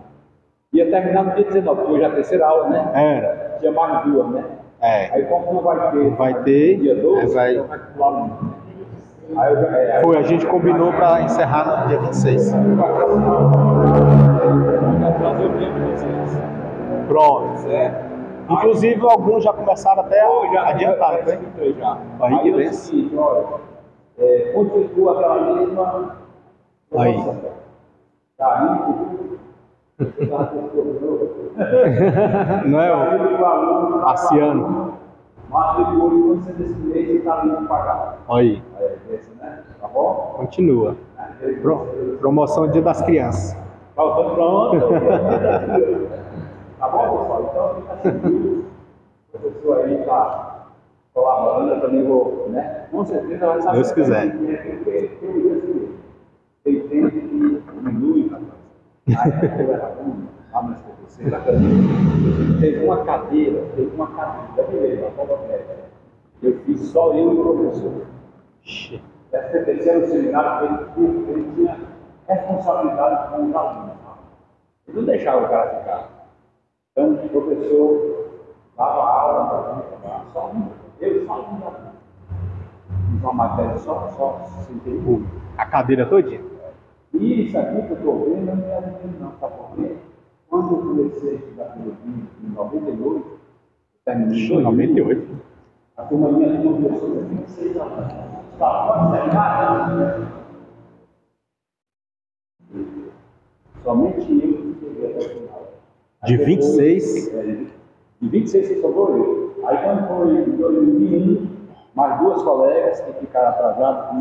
Ia terminar no dia 19, porque hoje é a terceira aula, né? Tinha mais duas, né? Aí como não vai ter, dia 12, então vai pular um. Foi, a gente combinou para encerrar no dia 26. Pronto. Certo. Inclusive, alguns já começaram até a adiantar, não foi? Aí que vence. Continua aquela mesma. Aí. Tá Não é o Marciano. Matriculou em você desse mês e está ali para pagar. Aí. Né? Tá bom? Continua. Promoção Dia das Crianças. Pronto. Tá bom, pessoal? Então, fica assim. O professor aí está colaborando, eu também vou, né? Com certeza vai saber. Deus quiser. Tem tempo que diminui, rapaz. Aí eu era bom, lá mais com você, teve uma cadeira, eu fiz só eu e o professor. Deve ter terceiro seminário, ele tinha responsabilidade com os alunos. Ele não deixava o cara ficar. Então, o professor dava aula, só eu só uma matéria só sentei público. A cadeira todinha? Isso aqui que eu estou vendo, não é vendo não, sabe por quê? Quando eu comecei a estudar biologia em 98, terminei em 98. A turma minha começou com 26 anos. Estava terminando. Somente eu que cheguei até o final. De 26? De 26 que sobrou eu. Aí quando foi em 2001, mais duas colegas que ficaram atrasadas,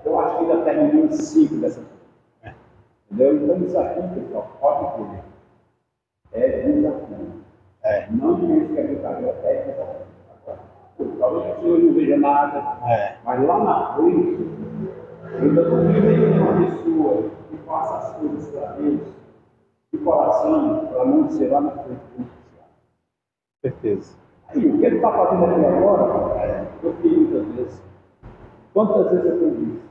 eu acho que ainda terminou em 5 dessa turma. Entendeu? Então isso aqui, pessoal, pode ver. É desafio. Não pense que a brincadeira é desafio. Talvez o senhor não veja nada, mas lá na frente, eu ainda não vi uma pessoa que faça as coisas para Deus, de coração, para não ser lá na frente do Certeza. Aí, o que ele está fazendo aqui agora, eu fiz muitas vezes. Quantas vezes eu fiz isso?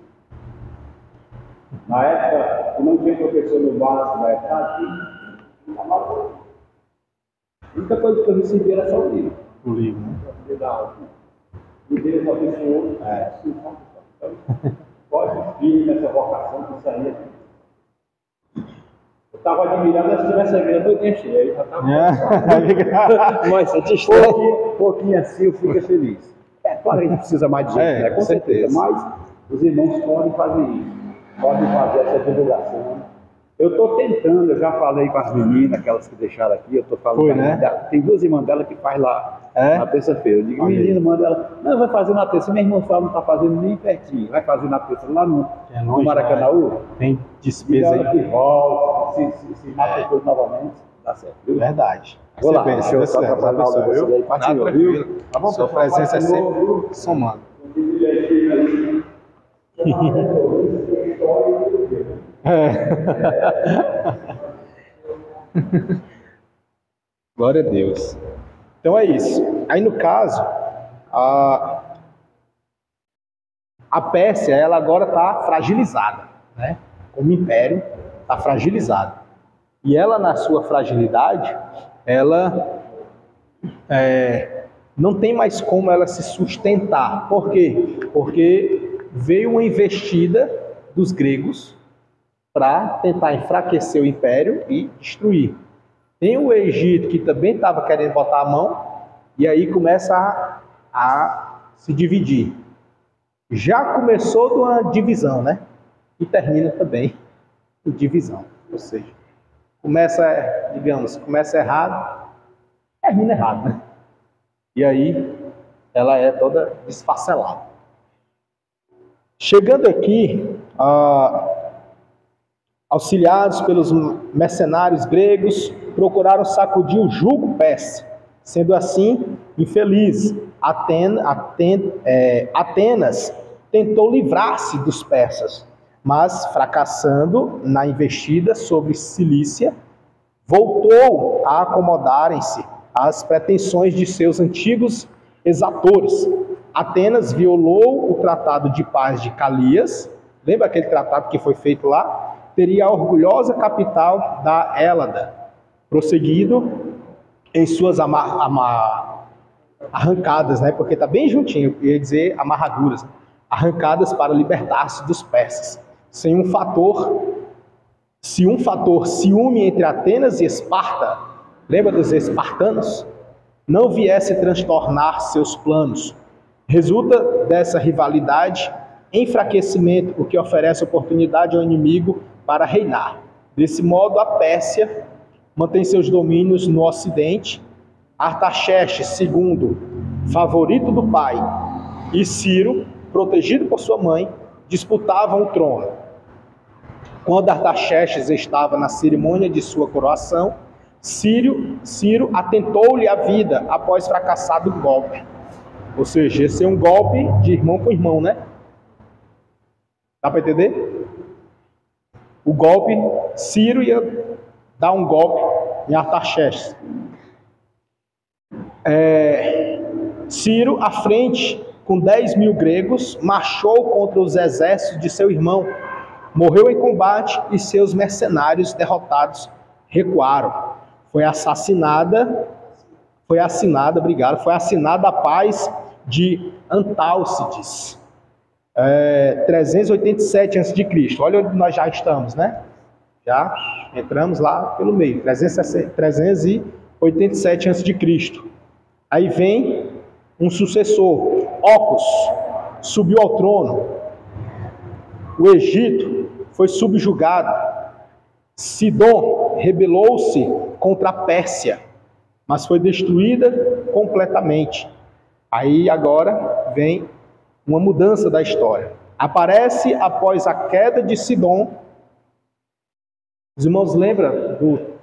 Na época, eu não tinha professor no Vasco, na época, aqui, a única coisa que eu recebi era só o livro. O livro, né? Para poder dar aula. E Deus abençoou. Assim, então, pode vir nessa vocação que isso aí é. Eu estava admirando se tivesse a igreja toda cheia, aí já estava. Mas um pouquinho assim eu fico feliz. Claro, a gente precisa mais de gente, né? Com certeza. Mas os irmãos podem fazer isso, podem fazer essa divulgação. Eu estou tentando, eu já falei com as meninas, aquelas que deixaram aqui, eu estou falando. Foi, né? Tem duas irmãs dela que faz lá na terça-feira. Eu digo, menina, manda ela. Não, vai fazer na terça. Minha irmã fala, não está fazendo nem pertinho. Vai fazer na terça lá no Maracanãú. Tem despesa aí. Que volta, se matriculou novamente, dá certo. Viu? Verdade. Vou lá, deixa eu só trabalhar você aí, continua, viu? Tá bom, sua presença é sempre somando. Glória a Deus. Então é isso. Aí no caso, a Pérsia, ela agora está fragilizada, né? Como império, está fragilizada. E ela, na sua fragilidade, ela não tem mais como ela se sustentar. Por quê? Porque veio uma investida dos gregos para tentar enfraquecer o império e destruir. Tem o Egito, que também estava querendo botar a mão, e aí começa a se dividir. Já começou de uma divisão, né? E termina também em divisão. Ou seja, começa, digamos, começa errado, termina errado, né? E aí ela é toda desfacelada. Chegando aqui, auxiliados pelos mercenários gregos, procuraram sacudir o jugo persa. Sendo assim, infeliz, Atenas tentou livrar-se dos persas, mas fracassando na investida sobre Cilícia, voltou a acomodarem-se às pretensões de seus antigos exatores, Atenas violou o Tratado de Paz de Calias, lembra aquele tratado que foi feito lá? Teria a orgulhosa capital da Hélada, prosseguido em suas arrancadas, né? Porque está bem juntinho, eu ia dizer amarraduras, arrancadas para libertar-se dos persas. Se um fator ciúme entre Atenas e Esparta, lembra dos espartanos? Não viesse transtornar seus planos. Resulta dessa rivalidade enfraquecimento, o que oferece oportunidade ao inimigo para reinar. Desse modo, a Pérsia mantém seus domínios no ocidente. Artaxerxes II, favorito do pai, e Ciro, protegido por sua mãe, disputavam o trono. Quando Artaxerxes estava na cerimônia de sua coroação, Ciro atentou-lhe a vida após fracassado golpe. Ou seja, esse é um golpe de irmão com irmão, né? Dá para entender? O golpe, Ciro ia dar um golpe em Artaxerxes. Ciro, à frente, com 10 mil gregos, marchou contra os exércitos de seu irmão, morreu em combate e seus mercenários derrotados recuaram. Foi assinada a paz de Antálcides, 387 a.C. Olha onde nós já estamos, né? Já entramos lá pelo meio, 387 a.C. Aí vem um sucessor, Ocos, subiu ao trono. O Egito foi subjugado. Sidom rebelou-se contra a Pérsia, mas foi destruída completamente. Aí agora vem uma mudança da história. Aparece após a queda de Sidom. Os irmãos lembram?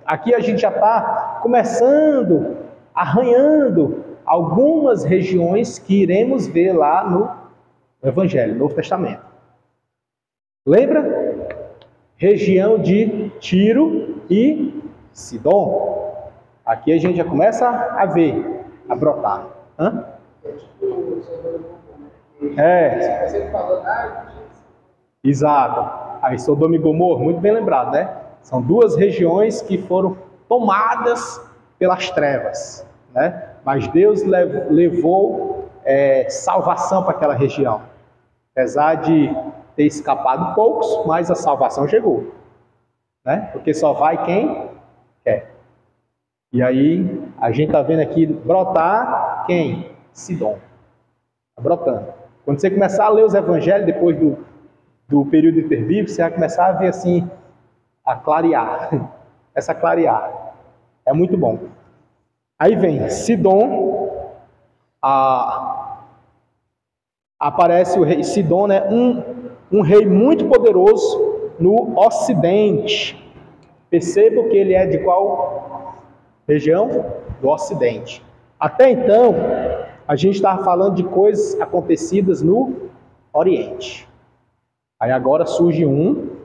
Aqui a gente já está começando, arranhando algumas regiões que iremos ver lá no Evangelho, no Novo Testamento. Lembra? Região de Tiro e Sidom. Aqui a gente já começa a ver, a brotar. Exato. Aí Sodoma e Gomorra, muito bem lembrado, né? São duas regiões que foram tomadas pelas trevas, né? Mas Deus levou salvação para aquela região. Apesar de ter escapado poucos, mas a salvação chegou, né? Porque só vai quem quer. E aí a gente está vendo aqui brotar quem? Sidom. Está brotando. Quando você começar a ler os evangelhos, depois do período interbíblico, você vai começar a ver assim, a clarear. Essa clarear. É muito bom. Aí vem Sidom, aparece o rei Sidom, né? Um rei muito poderoso no ocidente. Perceba que ele é de qual região? Do ocidente. Até então, a gente estava falando de coisas acontecidas no oriente. Aí agora surge um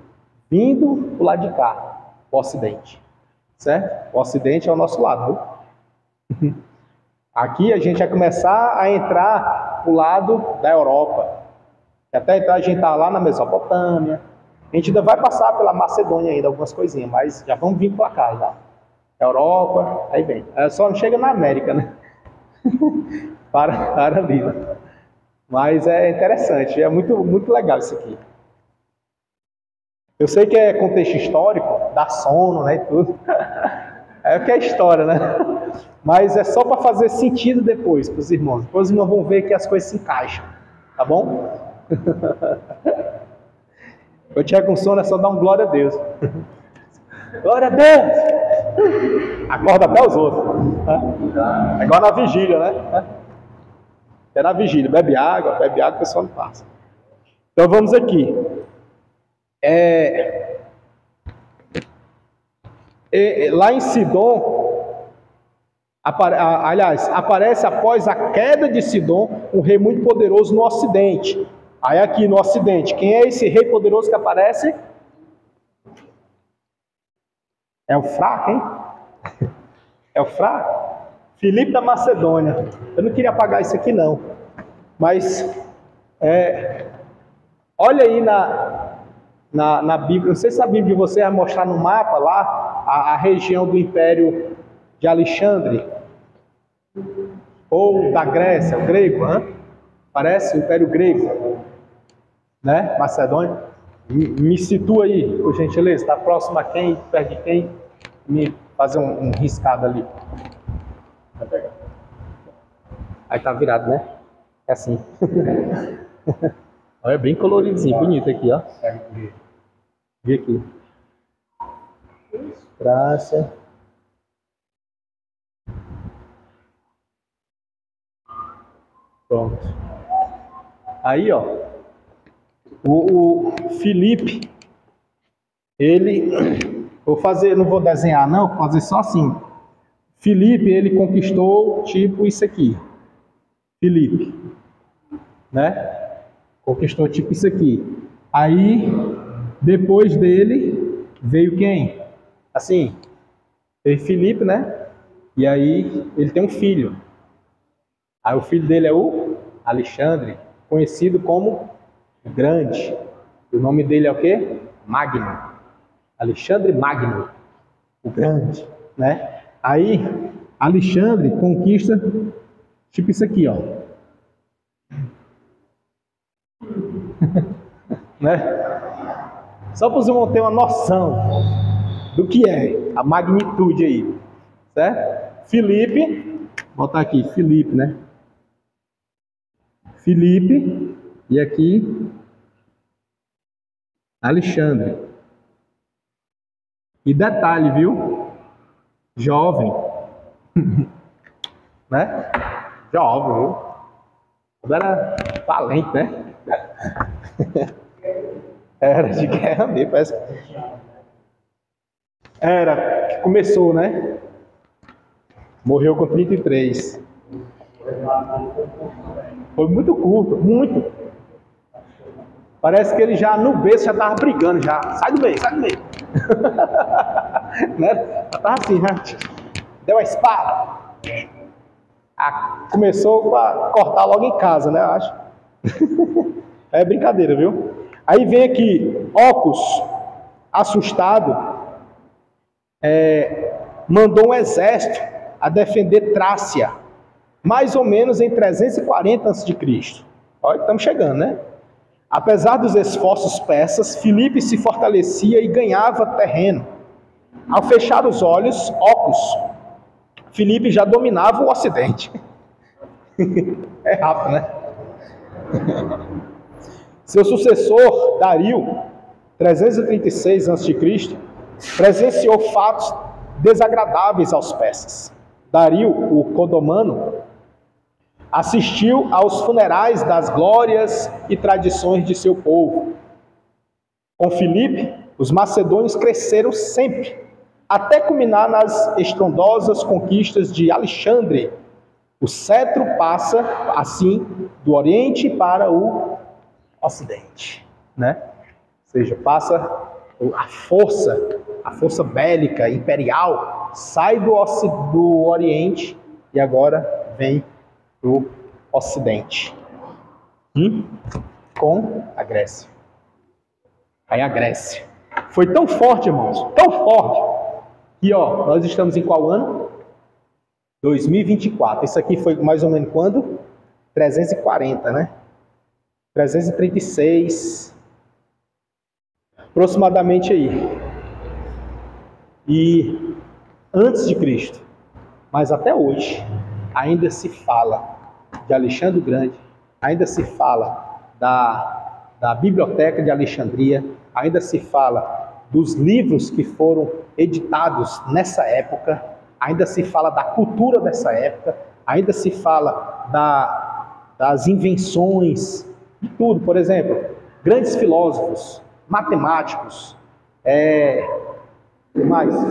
vindo do lado de cá, o ocidente. Certo? O ocidente é o nosso lado, viu? Aqui a gente vai começar a entrar para o lado da Europa. Até então a gente está lá na Mesopotâmia. A gente ainda vai passar pela Macedônia ainda, algumas coisinhas, mas já vamos vir para cá já. Europa, aí vem. Só não chega na América, né? para ali, né? Mas é interessante, é muito legal isso aqui. Eu sei que é contexto histórico, dá sono, né, e tudo. É o que é história, né? Mas é só para fazer sentido depois para os irmãos. Depois os irmãos vão ver que as coisas se encaixam, tá bom? Eu tiver com sono, é só dar um glória a Deus. Glória a Deus! Acorda até os outros. Né? É igual na vigília, né? É na vigília. Bebe água, o pessoal não passa. Então vamos aqui. Lá em Sidom, aparece após a queda de Sidom, um rei muito poderoso no ocidente. Aí aqui no ocidente, quem é esse rei poderoso que aparece? É o fraco, hein? É o fraco? Filipe da Macedônia. Eu não queria apagar isso aqui, não. Mas, olha aí na Bíblia, não sei se a Bíblia de você vai mostrar no mapa lá, a região do Império de Alexandre, ou da Grécia, o grego, parece o Império Grego, né? Macedônia. Me situa aí, por gentileza, está próximo a quem, perto de quem? Me fazer um riscado ali. Vai pegar. Aí tá virado, né? É assim. Olha, bem coloridinho, bonito aqui, ó. Vê aqui. Praça. Pronto. Aí, ó. O Filipe, ele... não vou desenhar não, vou fazer só assim. Filipe, ele conquistou tipo isso aqui. Filipe, né? Conquistou tipo isso aqui. Aí, depois dele, veio quem? Assim, veio Filipe, né? E aí, ele tem um filho. Aí, o filho dele é o Alexandre, conhecido como o Grande. O nome dele é o quê? Magno. Alexandre Magno, o Grande, né? Aí, Alexandre conquista tipo isso aqui, ó. Né? Só para os irmãos terem uma noção do que é a magnitude aí, certo? Filipe, vou botar aqui, Filipe, né? Filipe, e aqui, Alexandre. E detalhe, viu? Jovem. Né? Jovem, viu? Quando era valente, né? Era de guerra mesmo, parece. Era, que começou, né? Morreu com 33. Foi muito curto, muito. Parece que ele já no berço já tava brigando, já. Sai do meio, sai do meio. Né? Já tava assim, né? Deu a espada. Começou a cortar logo em casa, né? Eu acho. É brincadeira, viu? Aí vem aqui, Ocos, assustado, mandou um exército a defender Trácia, mais ou menos em 340 a.C. Olha, estamos chegando, né? Apesar dos esforços persas, Filipe se fortalecia e ganhava terreno. Ao fechar os olhos, Ocos, Filipe já dominava o Ocidente. É rápido, né? Seu sucessor, Dario, 336 a.C., presenciou fatos desagradáveis aos persas. Dario, o Codomano, assistiu aos funerais das glórias e tradições de seu povo. Com Filipe, os macedônios cresceram sempre, até culminar nas estrondosas conquistas de Alexandre. O cetro passa, assim, do Oriente para o Ocidente, né? Ou seja, passa a força bélica imperial sai do Oriente e agora vem para o Ocidente, com a Grécia. Aí a Grécia foi tão forte, irmãos, tão forte, que ó, nós estamos em qual ano? 2024. Isso aqui foi mais ou menos quando? 340, né? 336, aproximadamente aí. E antes de Cristo, mas até hoje, ainda se fala de Alexandre o Grande, ainda se fala da Biblioteca de Alexandria, ainda se fala dos livros que foram editados nessa época, ainda se fala da cultura dessa época, ainda se fala das invenções, de tudo. Por exemplo, grandes filósofos, matemáticos,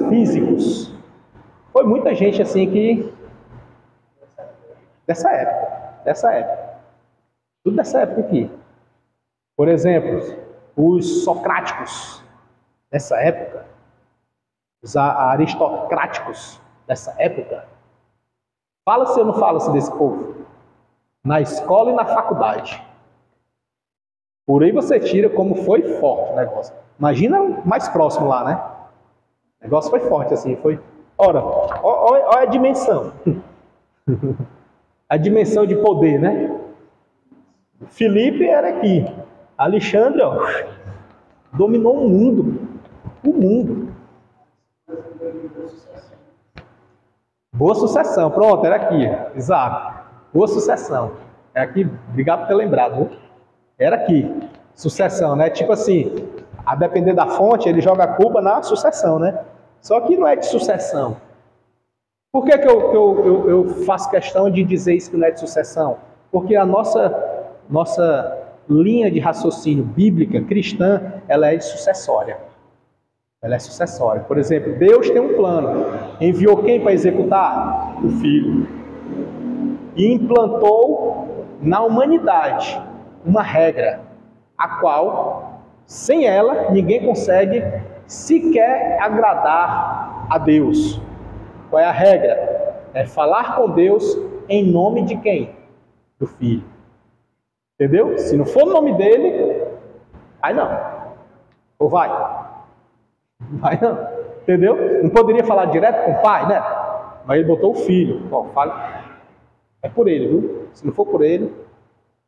físicos. Foi muita gente assim que dessa época. Tudo dessa época aqui. Por exemplo, os socráticos dessa época, os aristocráticos dessa época. Fala-se ou não fala-se desse povo? na escola e na faculdade. Por aí você tira como foi forte o negócio. Imagina mais próximo lá, né? O negócio foi forte assim, foi... Ora, olha a dimensão. A dimensão de poder, né? Filipe era aqui. Alexandre, ó, dominou o mundo. O mundo. Boa sucessão. Pronto, era aqui. Exato. Boa sucessão. É aqui. Obrigado por ter lembrado, viu? Era aqui. Sucessão, né? Tipo assim, a depender da fonte, ele joga a culpa na sucessão, né? Só que não é de sucessão. Por que eu faço questão de dizer isso que não é de sucessão? Porque a nossa linha de raciocínio bíblica, cristã, ela é sucessória. Ela é sucessória. Por exemplo, Deus tem um plano. Enviou quem para executar? O Filho. E implantou na humanidade uma regra, a qual, sem ela, ninguém consegue sequer agradar a Deus. Qual é a regra? É falar com Deus em nome de quem? Do Filho. Entendeu? Se não for o nome dele, aí não. Ou vai? Vai não. Entendeu? Não poderia falar direto com o pai, né? Mas ele botou o Filho. Bom, fala. É por ele, viu? Se não for por ele,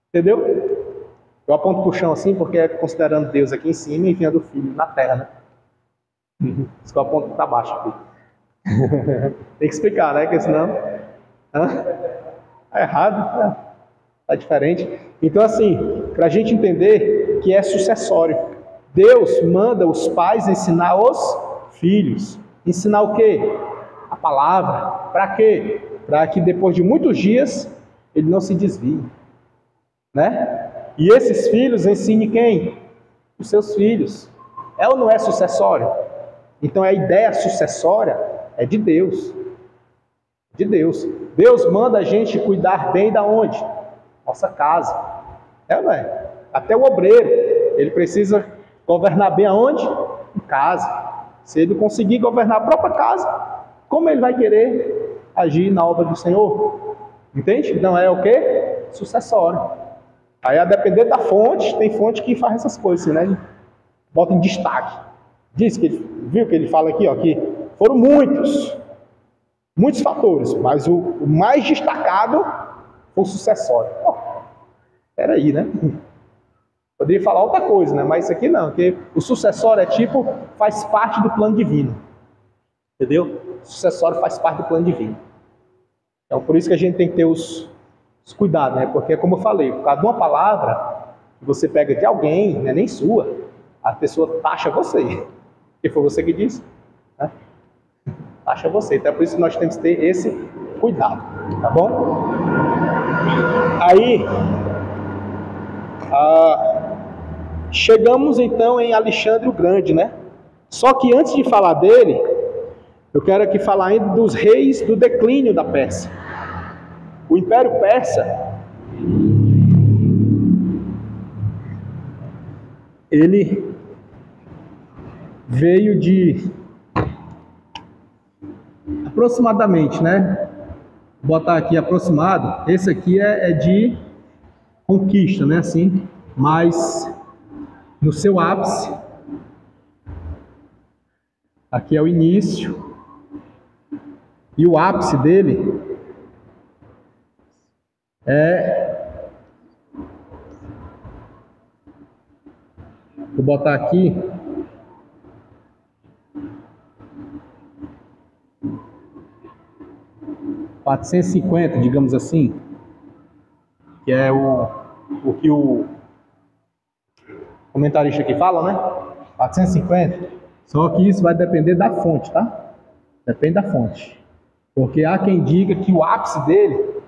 entendeu? Eu aponto pro chão assim porque é considerando Deus aqui em cima e enviando o Filho na terra, né? Isso que eu aponto para baixo aqui. Tem que explicar, né? Porque senão... É errado, tá diferente. Então, assim, para a gente entender que é sucessório. Deus manda os pais ensinar os filhos. Ensinar o quê? A palavra. Para quê? Para que depois de muitos dias ele não se desvie. Né? E esses filhos ensinem quem? Os seus filhos. É ou não é sucessório? Então a ideia sucessória é de Deus. De Deus. Deus manda a gente cuidar bem da onde? Nossa casa. É ou não é? Até o obreiro, ele precisa governar bem aonde? Em casa. Se ele conseguir governar a própria casa, como ele vai querer agir na obra do Senhor? Entende? Não é o quê? Sucessório. Aí a depender da fonte, tem fonte que faz essas coisas, assim, né? Bota em destaque. Diz que ele, viu que ele fala aqui, ó, que foram muitos fatores, mas o mais destacado foi o sucessório. Oh, peraí, né? Poderia falar outra coisa, né? Mas isso aqui não, porque o sucessório é tipo, faz parte do plano divino. Entendeu? O sucessório faz parte do plano divino. Então, por isso que a gente tem que ter os cuidados, né? Porque, como eu falei, por causa de uma palavra que você pega de alguém, não é nem sua, a pessoa taxa você. Que foi você que disse, né? Taxa você. Então, é por isso que nós temos que ter esse cuidado, tá bom? Aí, chegamos então em Alexandre o Grande, né? Só que antes de falar dele, eu quero aqui falar ainda dos reis do declínio da Pérsia. O Império Persa, ele veio de aproximadamente, né? Vou botar aqui aproximado. Esse aqui é de conquista, né? Assim, mas no seu ápice, aqui é o início, e o ápice dele vou botar aqui, $450, digamos assim, que é o que o comentarista aqui fala, né? 450. Só que isso vai depender da fonte, tá? Depende da fonte. Porque há quem diga que o ápice dele,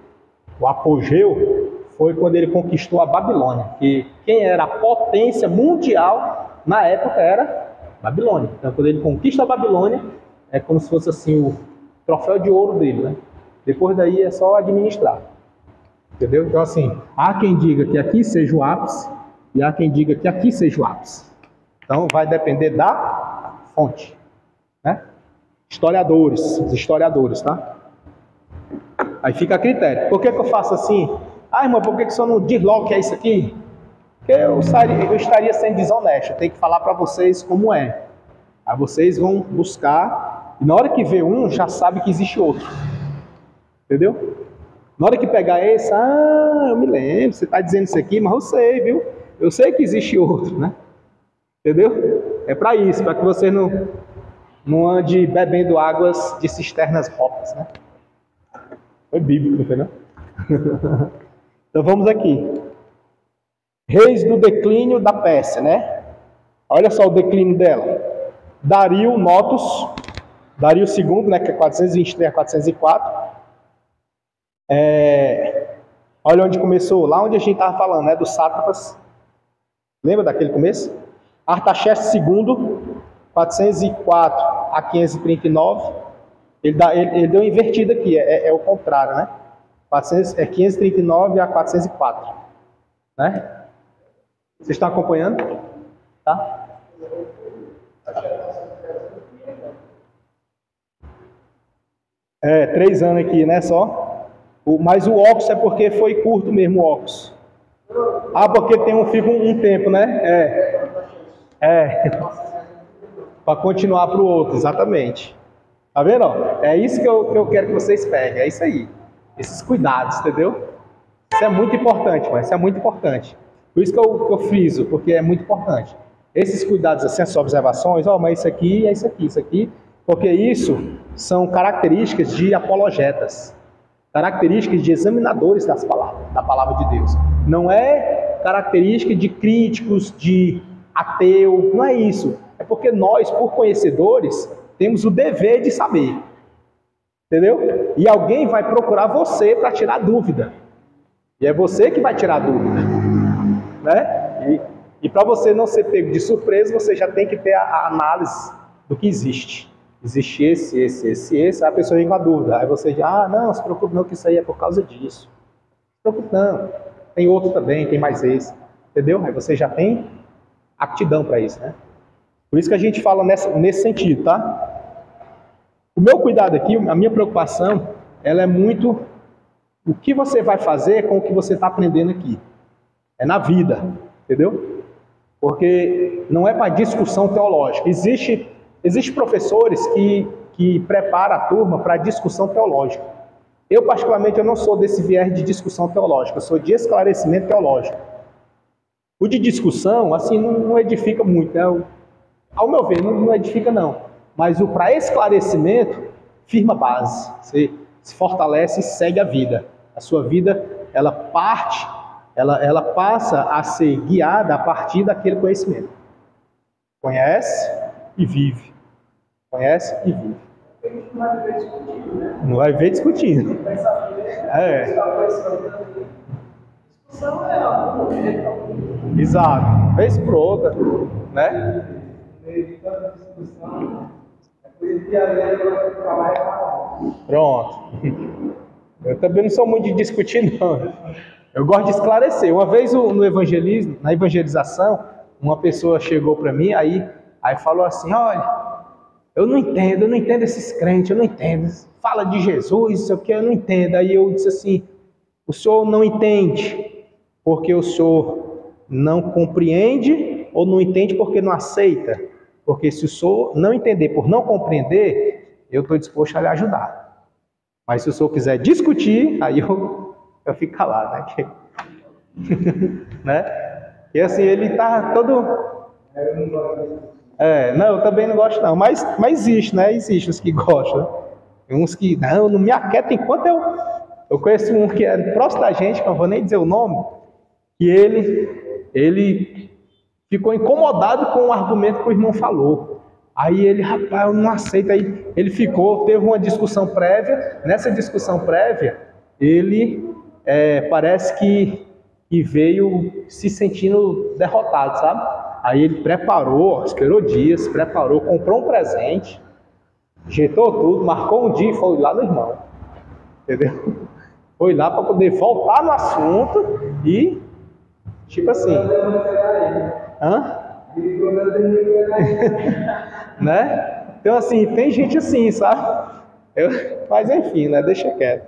o apogeu, foi quando ele conquistou a Babilônia. Que quem era a potência mundial na época era Babilônia. Então, quando ele conquista a Babilônia, é como se fosse assim o troféu de ouro dele, né? Depois daí é só administrar. Entendeu? Então, assim, há quem diga que aqui seja o ápice e há quem diga que aqui seja o ápice. Então, vai depender da fonte, né? Os historiadores, tá? Aí fica a critério. Por que eu faço assim Ah, irmão, por que o senhor não diz logo que é isso aqui? Porque eu estaria sendo desonesto. Eu tenho que falar para vocês como é. Aí vocês vão buscar, e na hora que vê um, já sabe que existe outro. Entendeu? Na hora que pegar esse, eu me lembro, você está dizendo isso aqui, mas eu sei, viu? Eu sei que existe outro, né? Entendeu? É para isso, para que você não ande bebendo águas de cisternas rotas, né? Foi bíblico, não foi, não? Então vamos aqui. Reis do declínio da Pérsia, né? Olha só o declínio dela. Dario Notus, Dario II, né, que é 423 a 404. Olha onde começou, lá onde a gente estava falando, né, dos sátrapas. Lembra daquele começo? Artaxerxes II, 404 a 539. Ele deu uma invertida aqui, é o contrário, né? 539 a 404. Né? Vocês estão acompanhando? Tá? É, 3 anos aqui, né, só. Mas o óculos é porque foi curto mesmo o óculos. Ah, porque fica um tempo, né? Para continuar para o outro, exatamente. Tá vendo? Ó? É isso que eu quero que vocês peguem, é isso aí. Esses cuidados, entendeu? Isso é muito importante, mas isso é muito importante. Por isso que eu friso, porque é muito importante. Esses cuidados, assim, essas observações, mas isso aqui é isso aqui, porque isso são características de apologetas, características de examinadores da palavra de Deus. Não é característica de críticos, de ateu, não é isso. É porque nós, por conhecedores, temos o dever de saber. Entendeu? E alguém vai procurar você para tirar dúvida. E é você que vai tirar dúvida. Né? E para você não ser pego de surpresa, você já tem que ter a análise do que existe. Existe esse, aí a pessoa vem com a dúvida. Aí você diz, não se preocupe não, que isso aí é por causa disso. Não se preocupe não. Tem outro também, tem mais esse. Entendeu? Aí você já tem aptidão para isso, né? Por isso que a gente fala nesse sentido, tá? O meu cuidado aqui, a minha preocupação, ela é muito o que você vai fazer com o que você está aprendendo aqui. É na vida, entendeu? Porque não é para discussão teológica. Existe professores que preparam a turma para discussão teológica. Eu, particularmente, eu não sou desse viés de discussão teológica, eu sou de esclarecimento teológico. O de discussão, assim, não edifica muito, né? Ao meu ver, não edifica não. Mas o para esclarecimento, firma a base. Você se fortalece e segue a vida. A sua vida, ela passa a ser guiada a partir daquele conhecimento. Conhece e vive. Conhece e vive. Não vai ver discutindo. Exato. Vez por outra, né? Pronto. Eu também não sou muito de discutir, não. Eu gosto de esclarecer. Uma vez no evangelismo, na evangelização, uma pessoa chegou para mim, aí falou assim, olha, eu não entendo esses crentes, eu não entendo. Fala de Jesus, isso aqui eu não entendo. Aí eu disse assim, o senhor não entende porque o senhor não compreende ou não entende porque não aceita? Porque se o senhor não entender por não compreender, eu estou disposto a lhe ajudar. Mas se o senhor quiser discutir, aí eu fico calado, né? Né? E assim, ele está todo... não, eu também não gosto não, mas existe, né? Existe os que gostam, né? Tem uns que, não me aquieto enquanto eu conheço um que é próximo da gente, que eu não vou nem dizer o nome, que ele ficou incomodado com o argumento que o irmão falou. Aí ele, rapaz, eu não aceito. Aí ele teve uma discussão prévia. Nessa discussão prévia, ele parece que veio se sentindo derrotado, sabe? Aí ele esperou dias, comprou um presente, ajeitou tudo, marcou um dia e foi lá no irmão. Entendeu? Foi lá para poder voltar no assunto e, tipo assim... Né? Então assim, tem gente assim, sabe? Mas enfim, né? Deixa quieto.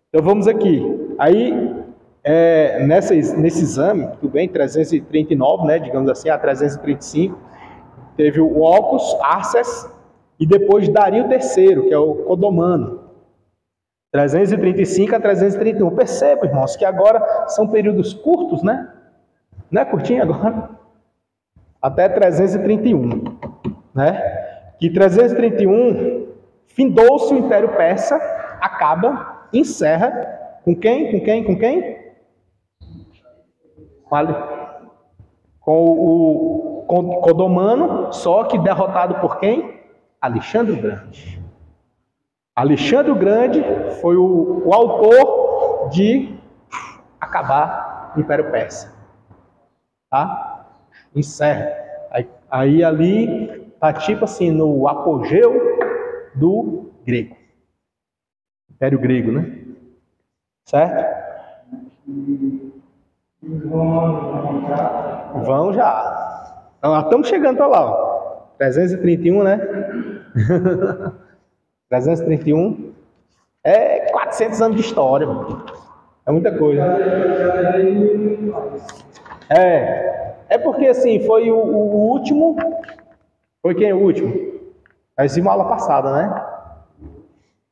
Então vamos aqui. Aí, nesse exame, tudo bem, 339, né, digamos assim, a 335, teve o Ocos, Arces, e depois Dario III, que é o Codomano. 335 a 331. Perceba, irmãos, que agora são períodos curtos, né? Não é curtinho agora? Até 331, né? Que 331, findou-se o Império Persa, acaba, encerra, com quem? Com quem? Com quem? Com o Codomano, só que derrotado por quem? Alexandre o Grande. Alexandre o Grande foi o autor de acabar o Império Persa. Tá? Encerra. Aí ali tá tipo assim, no apogeu do grego. Império Grego, né? Certo? Vão já. Então, estamos chegando para lá, ó. 331, né? 331 é 400 anos de história, mano. É muita coisa. É porque assim, foi o último. Foi quem o último? Nós vimos a aula passada, né?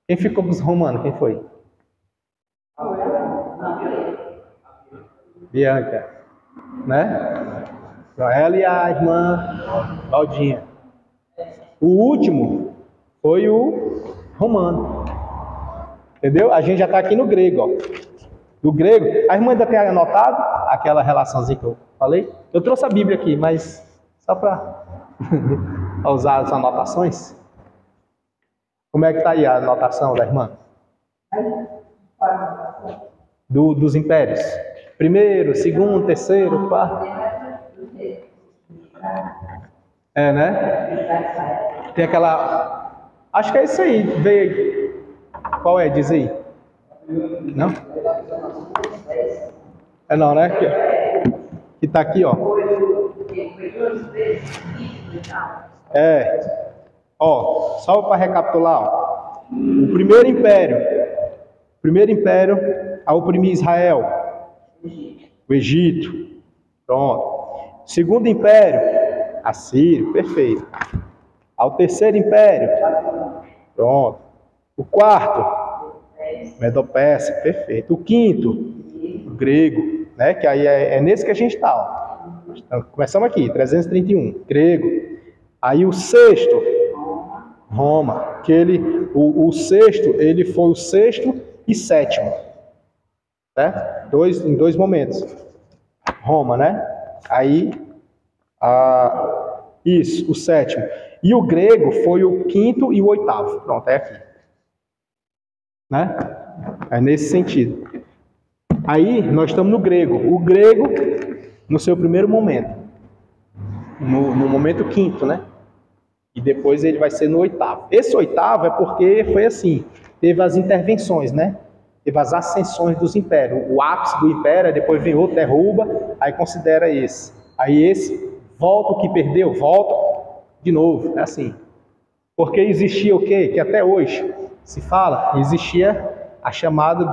Quem ficou com os romanos? Quem foi? Bianca, né? Ela e a irmã Valdinha. O último foi o romano. Entendeu? A gente já está aqui no grego, ó. Do grego. A irmã ainda tem anotado aquela relaçãozinha que eu falei. Eu trouxe a Bíblia aqui, mas só para usar as anotações. Como é que está aí a anotação da irmã? Dos impérios. Primeiro, segundo, terceiro, quarto. Né? Tem aquela... Acho que é isso aí. Veio aí. Qual é? Diz aí. Não? Não, né? Que tá aqui, ó. Ó, só para recapitular, ó. O primeiro império a oprimir Israel. O Egito. Pronto. Segundo império, Assírio. Perfeito. Ao terceiro império. Pronto. O quarto, Medo-Persa. Perfeito. O quinto, o grego, né? Que aí é nesse que a gente está. Então, começamos aqui, 331, grego. Aí o sexto, Roma. Que o sexto, ele foi o sexto e sétimo. Certo? Em dois momentos. Roma, né? Aí, isso, o sétimo. E o grego foi o quinto e o oitavo. Pronto, é aqui. Né? É nesse sentido. Aí, nós estamos no grego. O grego, no seu primeiro momento. No momento quinto, né? E depois ele vai ser no oitavo. Esse oitavo é porque foi assim. Teve as intervenções, né? Teve as ascensões dos impérios. O ápice do império, depois vem outro, derruba, aí considera esse. Aí esse, volta o que perdeu, volta de novo. É assim. Porque existia o quê? Que até hoje se fala, existia a chamada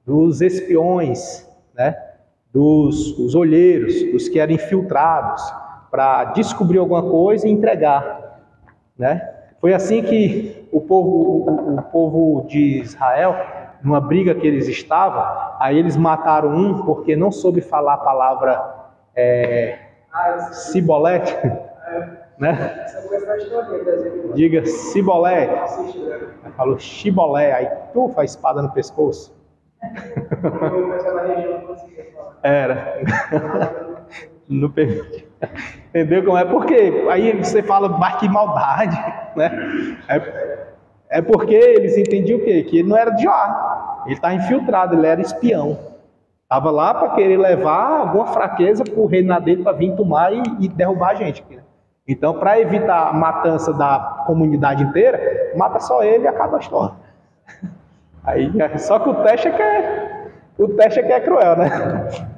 dos espiões, né? Dos olheiros, dos que eram infiltrados, para descobrir alguma coisa e entregar. Né? Foi assim que o povo de Israel, numa briga que eles estavam, aí eles mataram um porque não soube falar a palavra cibolete, né? Diga cibolé. Falou chibolé, aí tu faz espada no pescoço. Era. Não permite. Entendeu como é? Porque aí você fala, mas que maldade, né? É porque eles entendiam o quê? Que ele não era de lá. Ele estava infiltrado, ele era espião. Estava lá para querer levar alguma fraqueza para o reino dele para vir tomar e derrubar a gente. Então, para evitar a matança da comunidade inteira, mata só ele e acaba a história. Aí, só que o teste é que é cruel, né?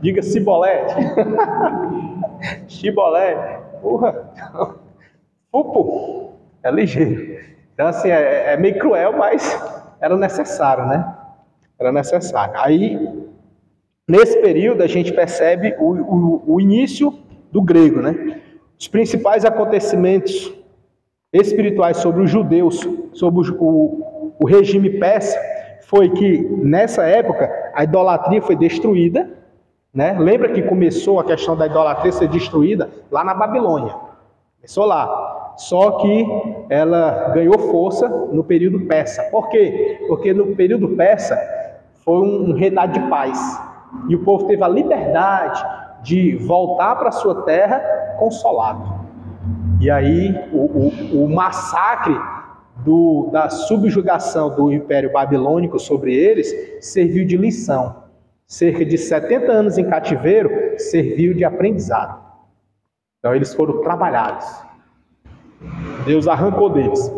Diga cibolete. Chibolé. Porra. Pupo. É ligeiro. Então, assim, é meio cruel, mas era necessário, né? Era necessário. Aí, nesse período, a gente percebe o início do grego, né? Os principais acontecimentos espirituais sobre os judeus, sobre o regime persa, foi que, nessa época, a idolatria foi destruída, né? Lembra que começou a questão da idolatria ser destruída lá na Babilônia. Começou lá. Só que ela ganhou força no período persa. Por quê? Porque no período persa foi um reinado de paz. E o povo teve a liberdade de voltar para a sua terra consolado. E aí o massacre da subjugação do Império Babilônico sobre eles serviu de lição. Cerca de 70 anos em cativeiro serviu de aprendizado. Então eles foram trabalhados. Deus arrancou deles,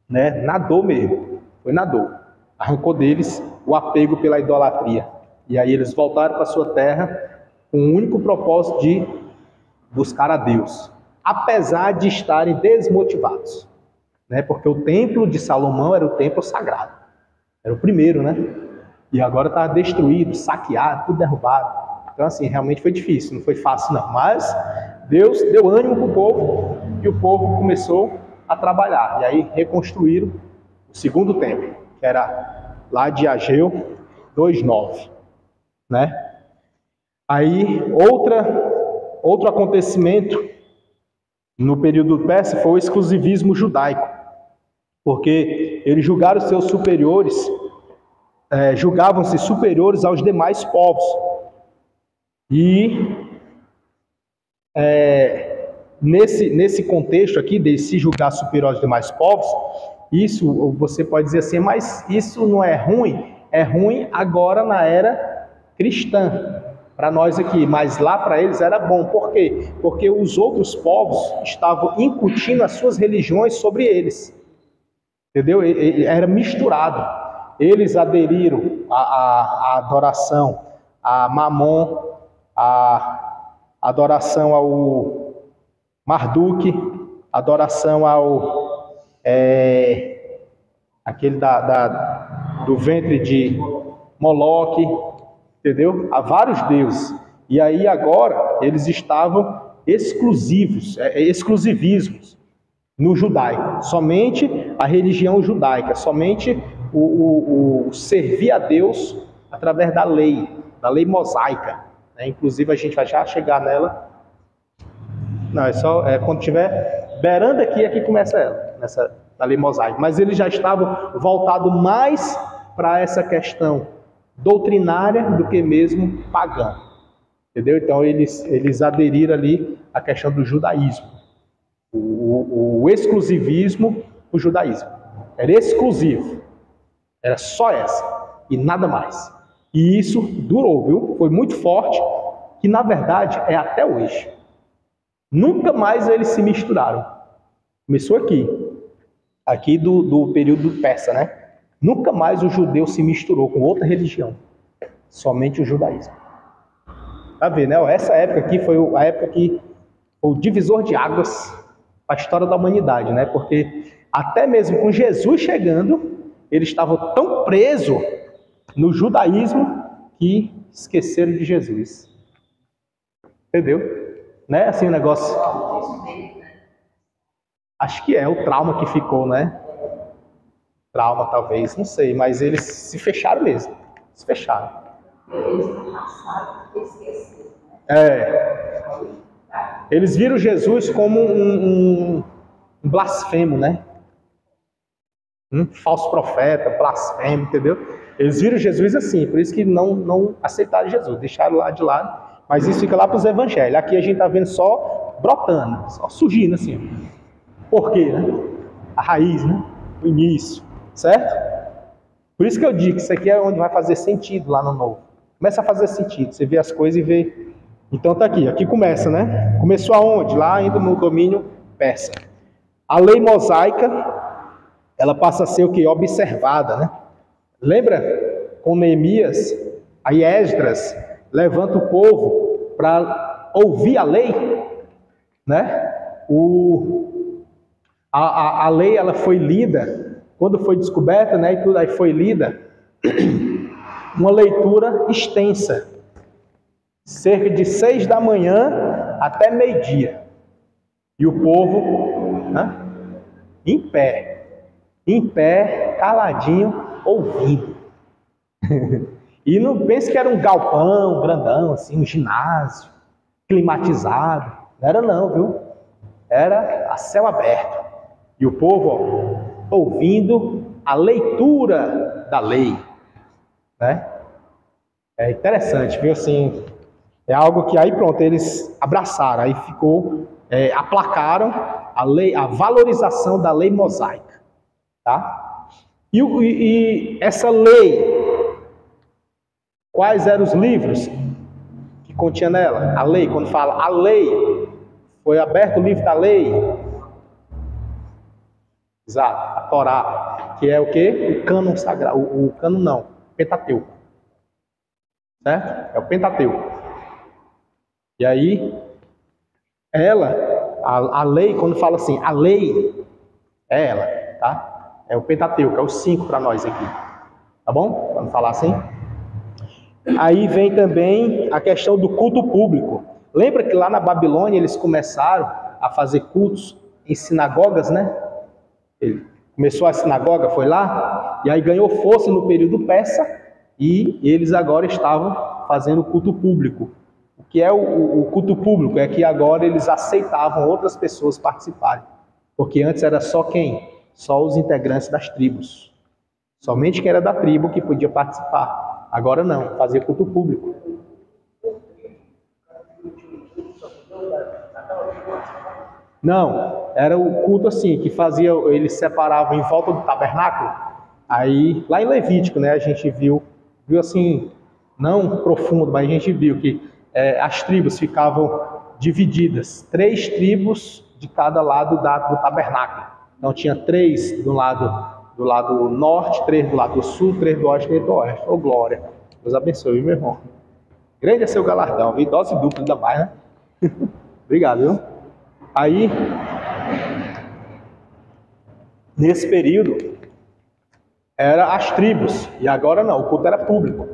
né? Na dor mesmo, foi na dor. Arrancou deles o apego pela idolatria. E aí eles voltaram para a sua terra com o único propósito de buscar a Deus, apesar de estarem desmotivados, né? Porque o templo de Salomão era o templo sagrado, era o primeiro, né? E agora está destruído, saqueado, tudo derrubado. Então, assim, realmente foi difícil, não foi fácil não. Mas Deus deu ânimo para o povo e o povo começou a trabalhar. E aí reconstruíram o segundo templo, que era lá de Ageu 2:9, né? Aí, outro acontecimento no período persa foi o exclusivismo judaico, porque eles julgaram seus superiores, julgavam-se superiores aos demais povos. E nesse contexto aqui, de se julgar superior aos demais povos, isso você pode dizer assim, mas isso não é ruim? É ruim agora na era cristã, para nós aqui, mas lá para eles era bom. Por quê? Porque os outros povos estavam incutindo as suas religiões sobre eles. Entendeu? Era misturado. Eles aderiram à adoração a Mamon, a adoração ao Marduk, adoração ao aquele do ventre de Moloque, entendeu? A vários deuses. E aí agora eles estavam exclusivismos no judaico. Somente a religião judaica, somente o servir a Deus através da lei mosaica, né? Inclusive a gente vai já chegar nela. Não, é só quando tiver beirando aqui começa ela, da lei mosaica. Mas eles já estavam voltados mais para essa questão doutrinária do que mesmo pagã. Entendeu? Então eles aderiram ali à questão do judaísmo. O exclusivismo do judaísmo. Era exclusivo. Era só essa. E nada mais. E isso durou, viu? Foi muito forte, que na verdade é até hoje. Nunca mais eles se misturaram. Começou aqui do período persa, né? Nunca mais o judeu se misturou com outra religião, somente o judaísmo. Tá vendo, né? Essa época aqui foi a época que foi o divisor de águas para a história da humanidade, né? Porque até mesmo com Jesus chegando, eles estavam tão presos no judaísmo que esqueceram de Jesus. Entendeu? Né? Assim o negócio. Acho que é o trauma que ficou, né? Trauma, talvez, não sei, mas eles se fecharam mesmo. Se fecharam. Eles passaram e esqueceram, né? Eles viram Jesus como um blasfemo, né? Um falso profeta, blasfemo, entendeu? Eles viram Jesus assim, por isso que não aceitaram Jesus, deixaram lá de lado. Mas isso fica lá para os evangelhos. Aqui a gente está vendo só brotando, só surgindo assim. Por quê, né? A raiz, né? O início, certo? Por isso que eu digo que isso aqui é onde vai fazer sentido lá no novo. Começa a fazer sentido, você vê as coisas e vê. Então tá aqui começa, né? Começou aonde? Lá ainda no domínio persa. A lei mosaica, ela passa a ser o que? Observada, né? Lembra com Neemias, aí Esdras levanta o povo para ouvir a lei, né? A lei ela foi lida, quando foi descoberta, né? E tudo aí foi lida. uma leitura extensa, cerca de 6 da manhã até meio-dia. E o povo, né, em pé, caladinho, ouvindo. E não pense que era um galpão grandão, assim, um ginásio, climatizado. Não era não, viu? Era a céu aberto. E o povo, ó, ouvindo a leitura da lei. Né? É interessante, viu? Assim, é algo que aí pronto, eles abraçaram, aí ficou, aplacaram a lei, a valorização da lei mosaica. Tá? E essa lei, quais eram os livros que continha nela? A lei, quando fala a lei, foi aberto o livro da lei. Exato, a Torá, que é o quê? O cânon sagrado, o cânon não, o Pentateuco. Certo? É o Pentateuco. E aí, a lei, quando fala assim, a lei é ela, tá? É o Pentateuco, é os 5 para nós aqui. Tá bom? Vamos falar assim? Aí vem também a questão do culto público. Lembra que lá na Babilônia eles começaram a fazer cultos em sinagogas, né? Ele começou a sinagoga, foi lá, e aí ganhou força no período persa, e eles agora estavam fazendo culto público. O que é o culto público? É que agora eles aceitavam outras pessoas participarem. Porque antes era só quem? Só os integrantes das tribos. Somente quem era da tribo que podia participar. Agora não, fazia culto público. Não, era o culto assim, que fazia, eles separavam em volta do tabernáculo. Aí, lá em Levítico, né, a gente viu assim, não profundo, mas a gente viu que as tribos ficavam divididas. 3 tribos de cada lado do tabernáculo. Então tinha 3 do lado norte, 3 do lado sul, 3 do oeste e 3 do oeste. Ô glória, Deus abençoe, meu irmão. Grande é seu galardão, viu? Dose dupla ainda mais, né? Obrigado, viu? Aí, nesse período, era as tribos, e agora não, o culto era público.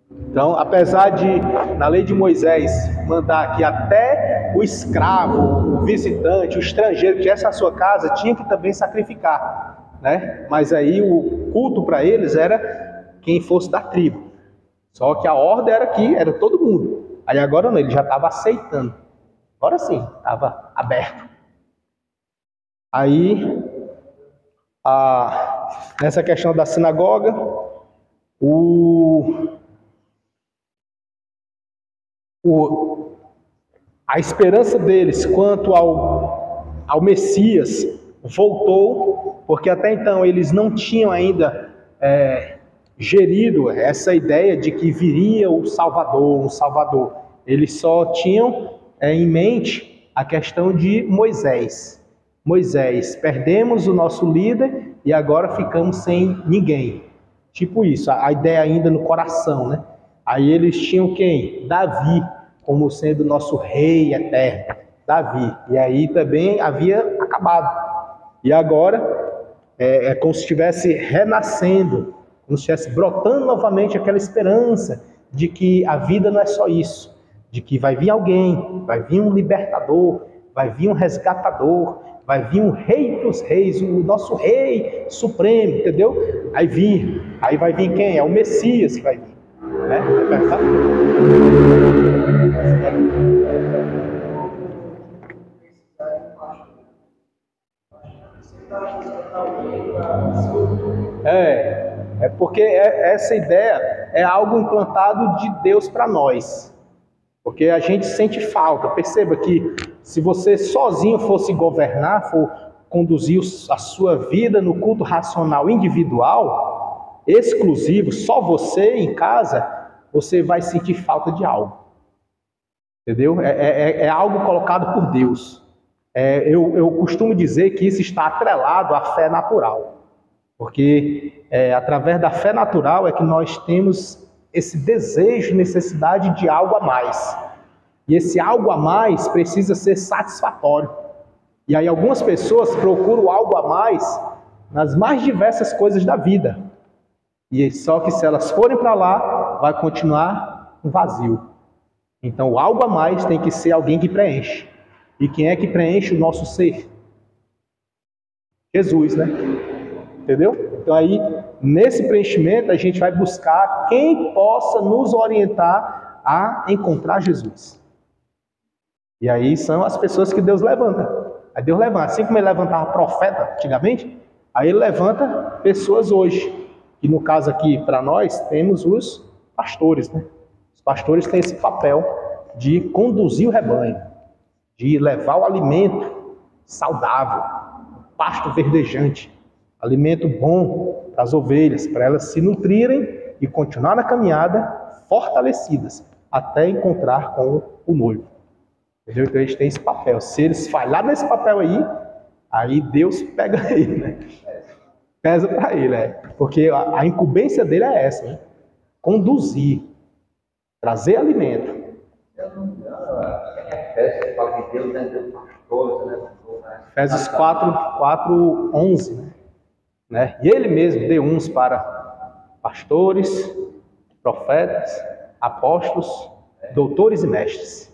Então, apesar de, na lei de Moisés, mandar que até o escravo, o visitante, o estrangeiro que tivesse a sua casa, tinha que também sacrificar, né? Mas aí o culto para eles era quem fosse da tribo. Só que a ordem era que era todo mundo. Aí agora não, ele já estava aceitando. Agora sim, estava aberto. Aí, nessa questão da sinagoga, a esperança deles quanto ao Messias voltou, porque até então eles não tinham ainda gerido essa ideia de que viria um Salvador. Eles só tinham em mente a questão de Moisés. Moisés, perdemos o nosso líder e agora ficamos sem ninguém. Tipo isso, a ideia ainda no coração, né? Aí eles tinham quem? Davi, como sendo nosso rei eterno. Davi. E aí também havia acabado. E agora é como se estivesse renascendo, como se estivesse brotando novamente aquela esperança de que a vida não é só isso. De que vai vir alguém, vai vir um libertador, vai vir um resgatador, vai vir um rei dos reis, o nosso rei supremo, entendeu? Aí vai vir quem? É o Messias que vai vir. Né? É porque essa ideia é algo implantado de Deus para nós. Porque a gente sente falta. Perceba que se você sozinho fosse governar, for conduzir a sua vida no culto racional individual, exclusivo, só você em casa, você vai sentir falta de algo. Entendeu? É algo colocado por Deus. Eu costumo dizer que isso está atrelado à fé natural. Porque através da fé natural é que nós temos esse desejo, necessidade de algo a mais. E esse algo a mais precisa ser satisfatório. E aí algumas pessoas procuram algo a mais nas mais diversas coisas da vida. E só que se elas forem para lá, vai continuar um vazio. Então, algo a mais tem que ser alguém que preenche. E quem é que preenche o nosso ser? Jesus, né? Entendeu? Então aí, nesse preenchimento, a gente vai buscar quem possa nos orientar a encontrar Jesus. E aí são as pessoas que Deus levanta. Aí Deus levanta, assim como ele levantava profeta antigamente, aí ele levanta pessoas hoje. E no caso aqui, para nós, temos os pastores, né? Os pastores têm esse papel de conduzir o rebanho, de levar o alimento saudável, pasto verdejante, alimento bom para as ovelhas, para elas se nutrirem e continuar na caminhada fortalecidas, até encontrar com o noivo. Entendeu? Então eles têm esse papel. Se eles falharem nesse papel aí Deus pega ele, né? Pesa para ele, porque a incumbência dele é essa, né? Conduzir, trazer alimento. Efésios 4:11, né? E ele mesmo deu uns para pastores, profetas, apóstolos, doutores e mestres,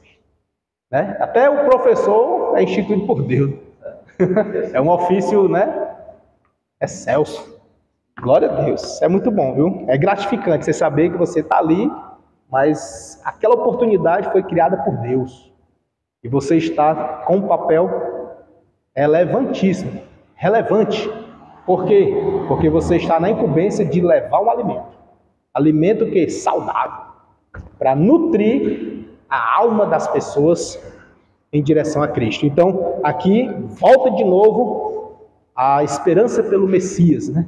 né? Até o professor é instituído por Deus. É um ofício, né? Excelso. Glória a Deus. É muito bom, viu? É gratificante você saber que você está ali, mas aquela oportunidade foi criada por Deus. E você está com um papel relevantíssimo. Relevante. Por quê? Porque você está na incumbência de levar um alimento. Alimento que é saudável. Para nutrir a alma das pessoas em direção a Cristo. Então, aqui, volta de novo a esperança pelo Messias, né?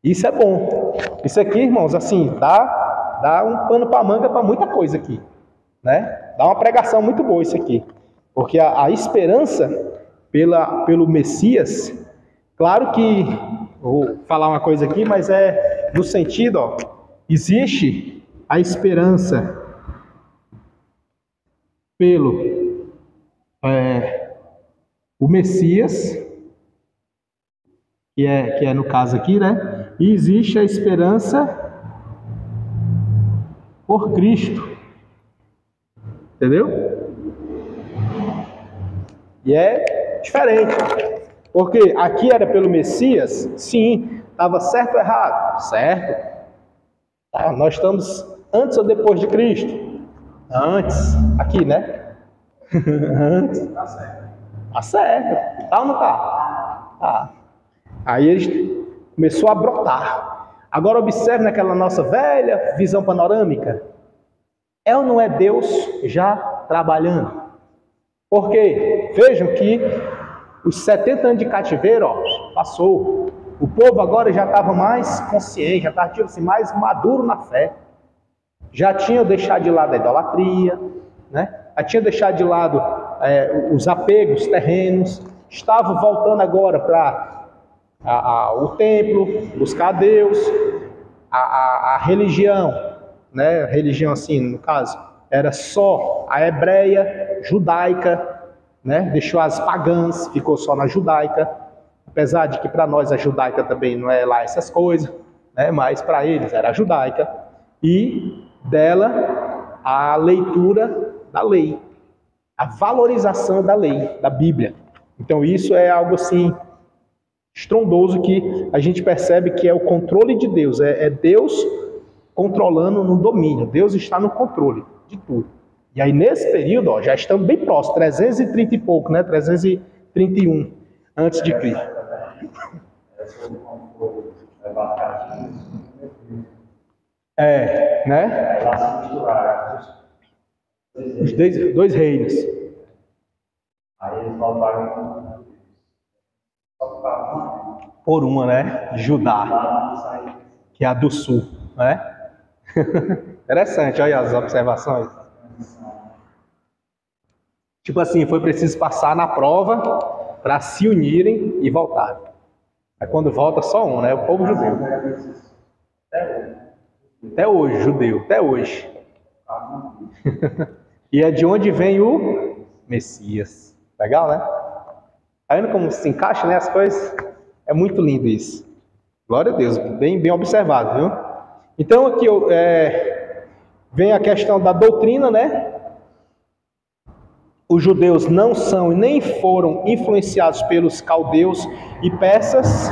Isso é bom. Isso aqui, irmãos, assim, dá um pano para manga para muita coisa aqui, né? Dá uma pregação muito boa isso aqui. Porque a esperança pelo Messias, claro que, vou falar uma coisa aqui, mas é no sentido, ó, existe a esperança pelo o Messias, que é no caso aqui, né? E existe a esperança por Cristo. Entendeu? E é diferente. Porque aqui era pelo Messias, sim. Estava certo ou errado? Certo. Tá, nós estamos antes ou depois de Cristo? Antes. Aqui, né? Antes. Tá certo. Tá certo. Tá ou não tá? Tá. Aí ele começou a brotar. Agora observe naquela nossa velha visão panorâmica. É ou não é Deus já trabalhando? Porque vejam que os 70 anos de cativeiro, ó, passou. O povo agora já estava mais consciente, já estava tipo assim, mais maduro na fé. Já tinha deixado de lado a idolatria, né? Já tinha deixado de lado os apegos terrenos. Estava voltando agora para o templo, buscar a Deus, a religião, né? Religião assim, no caso, era só a hebreia, judaica, né? Deixou as pagãs, ficou só na judaica, apesar de que para nós a judaica também não é lá essas coisas, né? Mas para eles era a judaica, e dela a leitura da lei, a valorização da lei, da Bíblia. Então isso é algo assim estrondoso que a gente percebe que é o controle de Deus, é Deus controlando no domínio, Deus está no controle de tudo. E aí nesse período, ó, já estamos bem próximos, 330 e pouco, né? 331 antes de Cristo. Né? Os dois reinos. Aí eles voltaram por uma, né? Judá, que é a do sul, né? Interessante, olha as observações. Tipo assim, foi preciso passar na prova para se unirem e voltarem. Aí quando volta só um, né? O povo judeu. Até hoje, judeu, até hoje. E é de onde vem o Messias. Legal, né? Tá vendo como se encaixa, né, as coisas? É muito lindo isso. Glória a Deus, bem observado, viu? Então aqui Vem a questão da doutrina, né? Os judeus não são e nem foram influenciados pelos caldeus e persas.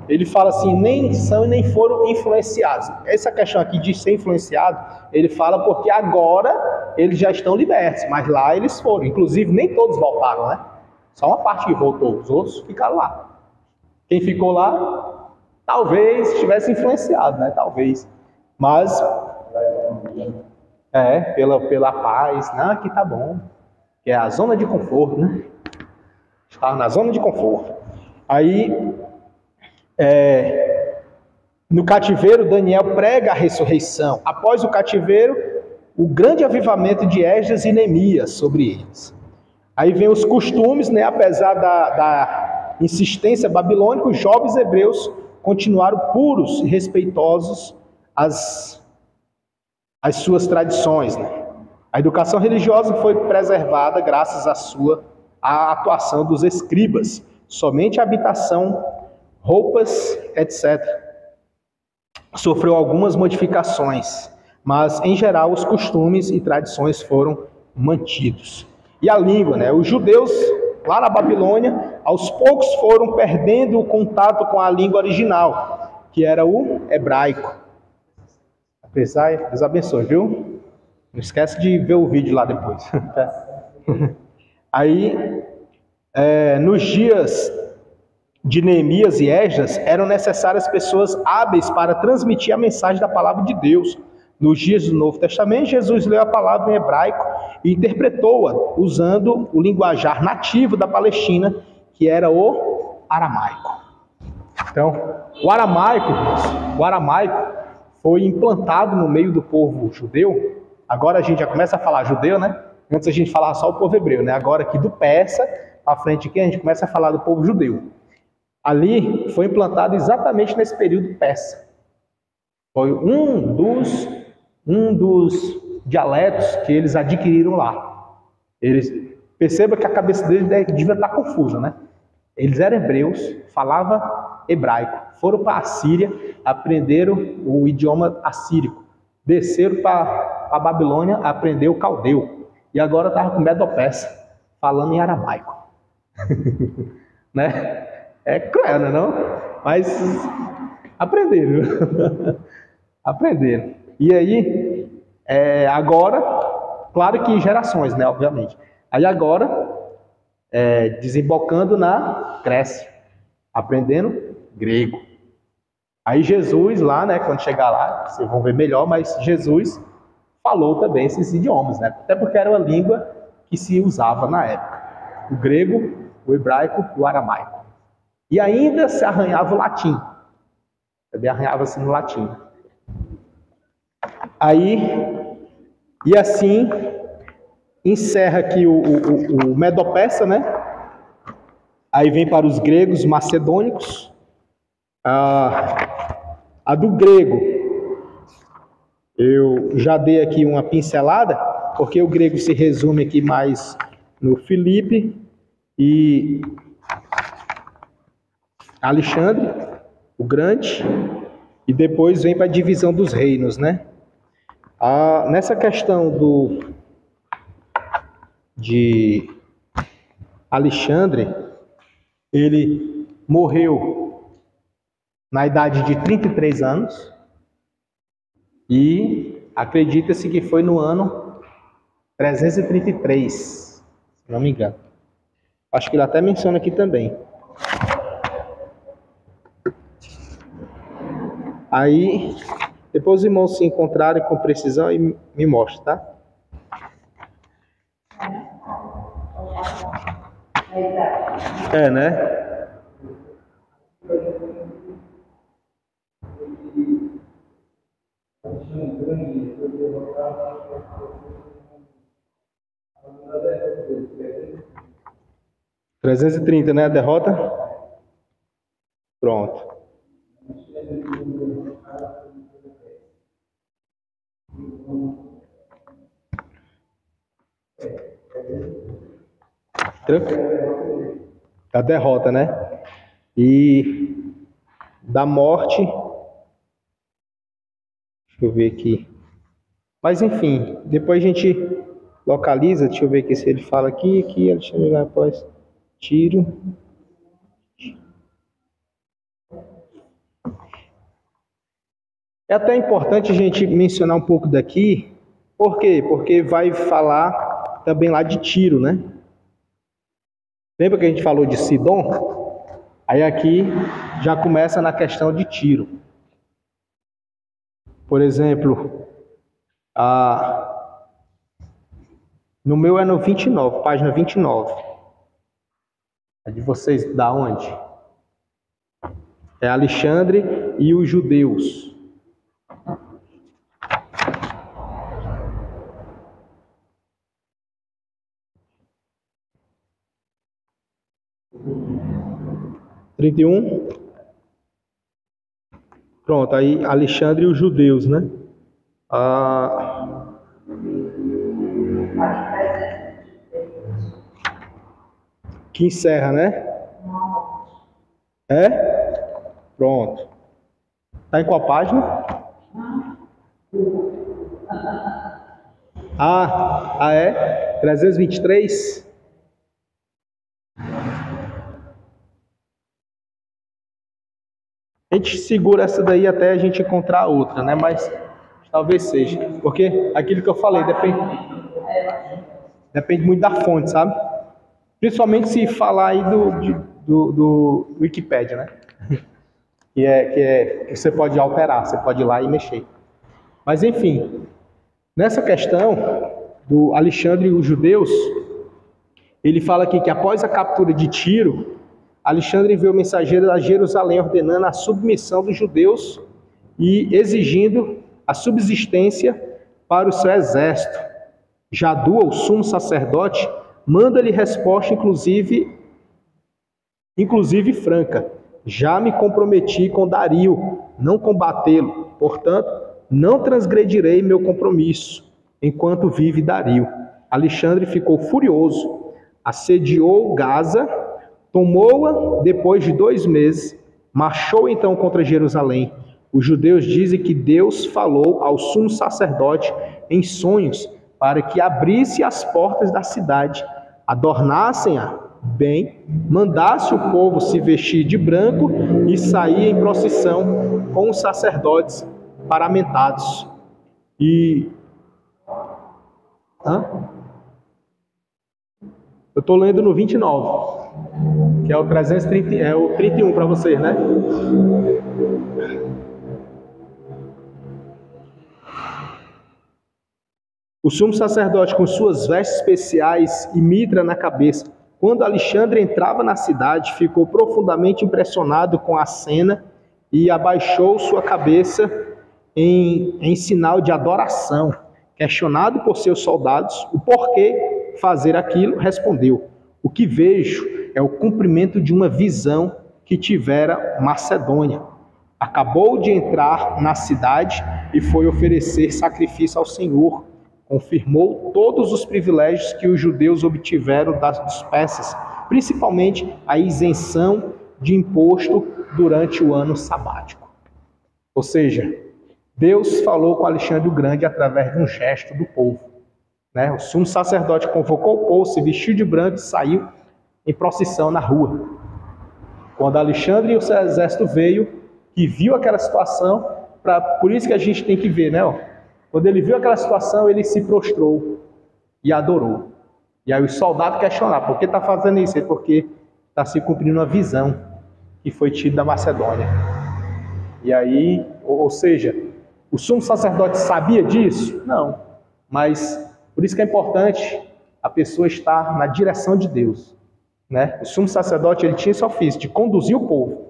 Ele fala assim, nem são e nem foram influenciados. Essa questão aqui de ser influenciado, ele fala porque agora eles já estão libertos, mas lá eles foram. Inclusive, nem todos voltaram, né? Só uma parte que voltou, os outros ficaram lá. Quem ficou lá, talvez estivesse influenciado, né? Talvez. Mas, pela paz, não, aqui tá bom. Que é a zona de conforto, né? Estava na zona de conforto. Aí, no cativeiro, Daniel prega a ressurreição. Após o cativeiro, o grande avivamento de Esdras e Neemias sobre eles. Aí vem os costumes, né? Apesar da insistência babilônica, os jovens hebreus continuaram puros e respeitosos às suas tradições, né? A educação religiosa foi preservada graças à atuação dos escribas. Somente a habitação, roupas, etc. sofreu algumas modificações, mas em geral os costumes e tradições foram mantidos. E a língua, né? Os judeus lá na Babilônia, aos poucos foram perdendo o contato com a língua original, que era o hebraico. Deus abençoe, viu? Não esquece de ver o vídeo lá depois. Aí, nos dias de Neemias e Esdras, eram necessárias pessoas hábeis para transmitir a mensagem da palavra de Deus. Nos dias do Novo Testamento, Jesus leu a palavra em hebraico e interpretou-a usando o linguajar nativo da Palestina, que era o aramaico. Então, o aramaico foi implantado no meio do povo judeu. Agora a gente já começa a falar judeu, né? Antes a gente falava só o povo hebreu, né? Agora aqui do persa, à frente aqui, a gente começa a falar do povo judeu. Ali foi implantado exatamente nesse período persa. Foi um dos dialetos que eles adquiriram lá. Perceba que a cabeça deles devia estar confusa, né? Eles eram hebreus, falavam hebraico. Foram para a Síria, aprenderam o idioma assírico. Desceram para a Babilônia, aprendeu o caldeu. E agora estava com medo-persa, falando em aramaico. Né? É cruel, não é não? Mas aprenderam. Aprenderam. E aí, agora, claro que gerações, né? Obviamente. Aí agora, desembocando na Grécia, aprendendo grego. Aí Jesus lá, né, quando chegar lá, vocês vão ver melhor, mas Jesus falou também esses idiomas, né? Até porque era uma língua que se usava na época. O grego, o hebraico e o aramaico. E ainda se arranhava o latim. Também arranhava-se no latim. Aí, e assim, encerra aqui o Medo-Persa, né? Aí vem para os gregos macedônicos. A do grego, eu já dei aqui uma pincelada, porque o grego se resume aqui mais no Filipe e Alexandre, o Grande, e depois vem para a divisão dos reinos, né? Nessa questão de Alexandre, ele morreu na idade de 33 anos e acredita-se que foi no ano 333, se não me engano. Acho que ele até menciona aqui também. Aí, depois os irmãos se encontrarem com precisão e me mostram, tá? Né? $330, né? A derrota? Pronto. A derrota, né? E da morte, deixa eu ver aqui. Mas enfim, depois a gente localiza, deixa eu ver aqui se ele fala aqui, Alexandre após Tiro. É até importante a gente mencionar um pouco daqui, por quê? Porque vai falar também lá de Tiro, né? Lembra que a gente falou de Sidom? Aí aqui já começa na questão de Tiro. Por exemplo, no meu é no 29, página 29. A de vocês da onde? É Alexandre e os judeus. Pronto, aí Alexandre e os judeus, né? Que encerra, né? É? Pronto. Tá em qual página? É? 323? A gente segura essa daí até a gente encontrar outra, né? Mas talvez seja. Porque aquilo que eu falei depende muito da fonte, sabe? Principalmente se falar aí do Wikipedia, né? Que você pode alterar, você pode ir lá e mexer. Mas enfim, nessa questão do Alexandre e os judeus, ele fala aqui que após a captura de Tiro, Alexandre enviou mensageiros a Jerusalém ordenando a submissão dos judeus e exigindo a subsistência para o seu exército. Jadu, o sumo sacerdote, manda-lhe resposta inclusive franca. Já me comprometi com Dario, não combatê-lo. Portanto, não transgredirei meu compromisso, enquanto vive Dario. Alexandre ficou furioso, assediou Gaza, tomou-a depois de 2 meses, marchou então contra Jerusalém. Os judeus dizem que Deus falou ao sumo sacerdote em sonhos para que abrisse as portas da cidade, adornassem-a bem, mandasse o povo se vestir de branco e sair em procissão com os sacerdotes paramentados. Eu estou lendo no 29, que é o 330, é o 31 para vocês, né? O sumo sacerdote, com suas vestes especiais e mitra na cabeça, quando Alexandre entrava na cidade, ficou profundamente impressionado com a cena e abaixou sua cabeça em sinal de adoração. Questionado por seus soldados o porquê fazer aquilo, respondeu: o que vejo é o cumprimento de uma visão que tivera Macedônia. Acabou de entrar na cidade e foi oferecer sacrifício ao Senhor. Confirmou todos os privilégios que os judeus obtiveram dos persas, principalmente a isenção de imposto durante o ano sabático. Ou seja, Deus falou com Alexandre o Grande através de um gesto do povo. O sumo sacerdote convocou o povo, se vestiu de branco e saiu em procissão na rua. Quando Alexandre e o seu exército veio, que viu aquela situação, por isso que a gente tem que ver, Quando ele viu aquela situação, ele se prostrou e adorou. E aí os soldados questionaram: por que está fazendo isso? É porque está se cumprindo uma visão que foi tida da Macedônia. E aí, ou seja, o sumo sacerdote sabia disso? Não. Mas por isso que é importante a pessoa estar na direção de Deus. O sumo sacerdote, ele tinha esse ofício de conduzir o povo.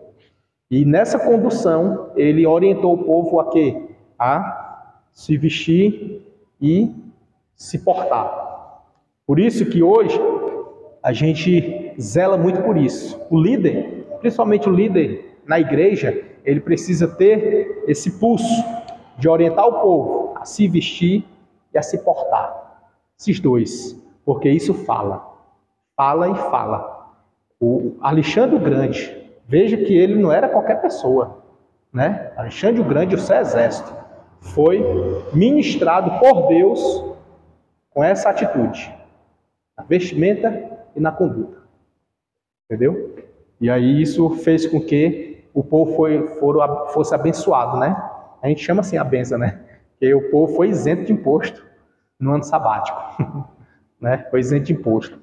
E nessa condução, ele orientou o povo a quê? A se vestir e se portar. Por isso que hoje a gente zela muito por isso. O líder, principalmente o líder na igreja, ele precisa ter esse pulso de orientar o povo a se vestir e a se portar. Esses dois, porque isso fala e fala. O Alexandre o Grande, veja que ele não era qualquer pessoa, Alexandre o Grande e o seu exército foi ministrado por Deus com essa atitude, na vestimenta e na conduta. Entendeu? E aí isso fez com que o povo fosse abençoado, né? A gente chama assim a benção, né? Porque o povo foi isento de imposto no ano sabático, né? Foi isento de imposto.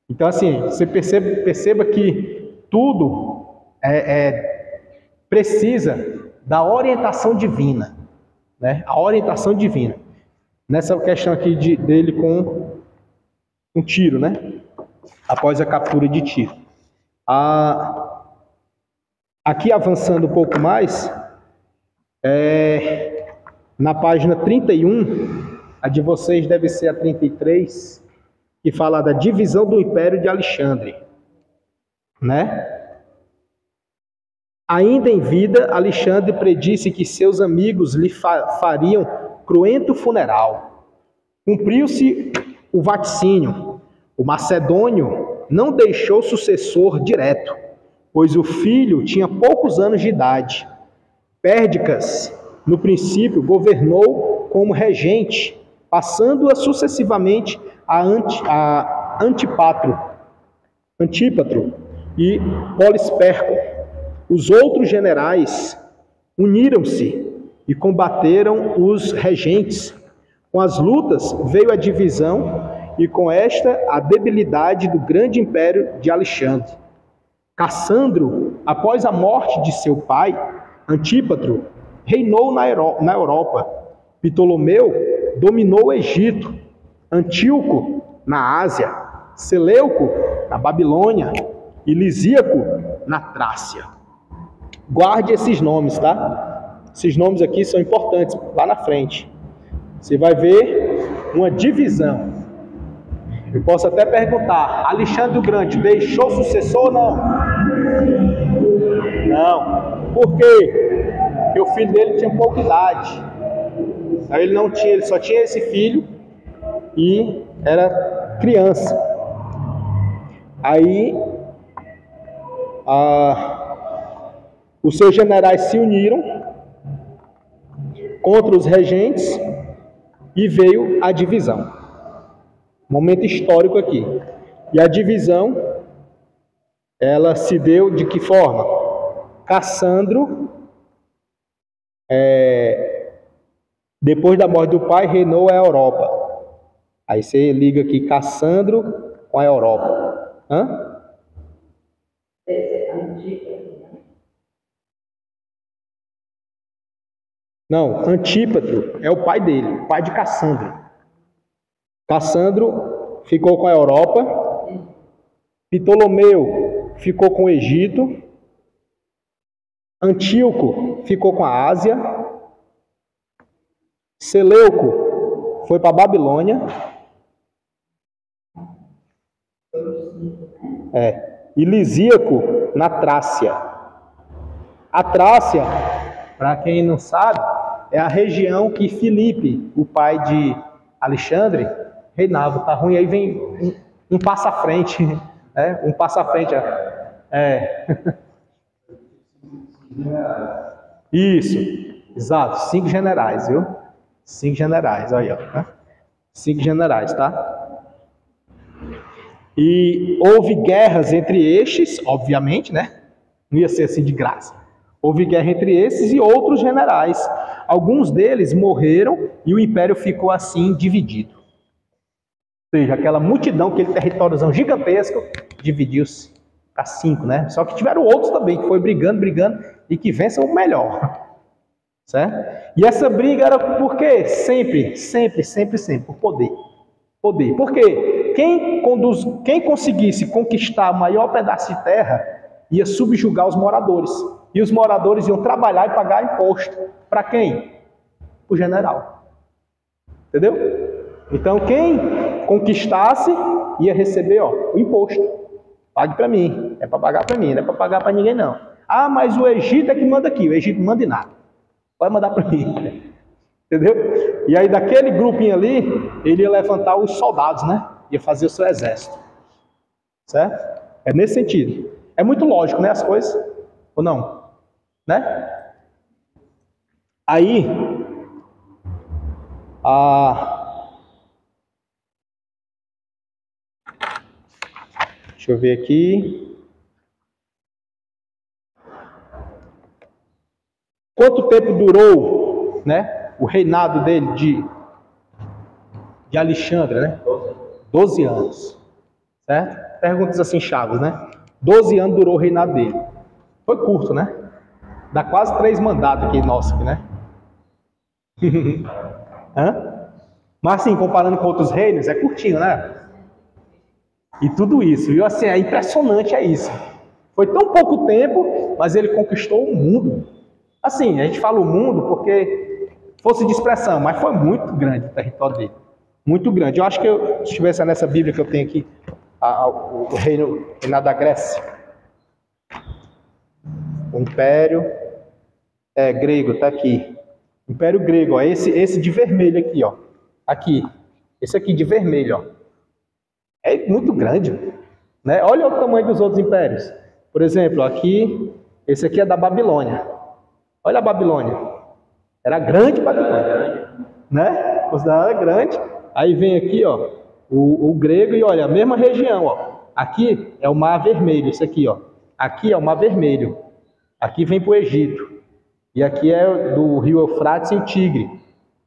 Então, assim, você perceba que tudo precisa da orientação divina, né? A orientação divina. Nessa questão aqui dele com um Tiro, né? Após a captura de Tiro. Aqui avançando um pouco mais, na página 31, a de vocês deve ser a 33, que fala da divisão do Império de Alexandre, né? Ainda em vida, Alexandre predisse que seus amigos lhe fariam cruento funeral. Cumpriu-se o vaticínio. O macedônio não deixou sucessor direto, pois o filho tinha poucos anos de idade. Pérdicas, no princípio, governou como regente, passando-a sucessivamente a Antípatro e Polisperco. Os outros generais uniram-se e combateram os regentes. Com as lutas veio a divisão e com esta a debilidade do grande império de Alexandre. Cassandro, após a morte de seu pai, Antípatro, reinou na Europa. Ptolomeu dominou o Egito. Antíoco na Ásia. Seleuco na Babilônia e Lisíaco na Trácia. Guarde esses nomes, tá? Esses nomes aqui são importantes lá na frente. Você vai ver uma divisão. Eu posso até perguntar, Alexandre o Grande deixou sucessor ou não? Não. Por quê? Porque o filho dele tinha pouca idade. Aí ele só tinha esse filho e era criança. Aí os seus generais se uniram contra os regentes e veio a divisão. Momento histórico aqui. E a divisão, ela se deu de que forma? Cassandro, depois da morte do pai, reinou a Europa. Aí você liga aqui Cassandro com a Europa. Não, Antípatro é o pai dele, o pai de Cassandro. Cassandro ficou com a Europa, Ptolomeu ficou com o Egito, Antíoco ficou com a Ásia, Seleuco foi para a Babilônia, e Lisíaco na Trácia. A Trácia, para quem não sabe, é a região que Filipe, o pai de Alexandre, reinava. Tá ruim, aí vem um passo à frente, um passo à frente. Isso, exato, 5 generais, viu? 5 generais, aí, ó. 5 generais, tá? E houve guerras entre estes, obviamente, né? Não ia ser assim de graça. Houve guerra entre esses e outros generais. Alguns deles morreram e o império ficou assim dividido. Ou seja, aquela multidão, aquele territóriozão gigantesco, dividiu-se para 5, né? Só que tiveram outros também, que foi brigando, e que vençam o melhor. Certo? E essa briga era por quê? Sempre, por poder. Poder. Por quê? Quem conseguisse conquistar o maior pedaço de terra ia subjugar os moradores. E os moradores iam trabalhar e pagar imposto. Para quem? O general. Entendeu? Então, quem conquistasse ia receber o imposto. Pague para mim. É para pagar para mim, não é para pagar para ninguém, não. Ah, mas o Egito é que manda aqui. O Egito não manda em nada. Pode mandar para mim. Entendeu? E aí, daquele grupinho ali, ele ia levantar os soldados, né? Ia fazer o seu exército. Certo? É nesse sentido. É muito lógico, né? As coisas. Ou não? Né? Aí, Deixa eu ver aqui. Quanto tempo durou, né, o reinado dele de Alexandre, né? 12 anos. Certo? Perguntas assim chaves, né? 12 anos durou o reinado dele. Foi curto, né? Dá quase 3 mandatos aqui, nosso, né? Hã? Mas assim, comparando com outros reinos, é curtinho, né? E tudo isso, viu? Assim, é impressionante, é isso. Foi tão pouco tempo, mas ele conquistou o mundo. Assim, a gente fala o mundo porque fosse de expressão, mas foi muito grande o território dele. Muito grande. Eu acho que se estivesse nessa Bíblia que eu tenho aqui, o reinado da Grécia. O Império grego, tá aqui. Império grego, ó. Esse de vermelho aqui, ó. Aqui. Esse aqui de vermelho, ó. É muito grande, né? Olha o tamanho dos outros impérios. Por exemplo, aqui, esse aqui é da Babilônia. Olha a Babilônia. Era grande Babilônia, né? Considerada grande. Aí vem aqui, ó, o grego e olha, a mesma região, ó. Aqui é o Mar Vermelho, isso aqui, ó. Aqui é o Mar Vermelho. Aqui vem para o Egito. E aqui é do rio Eufrates e o Tigre.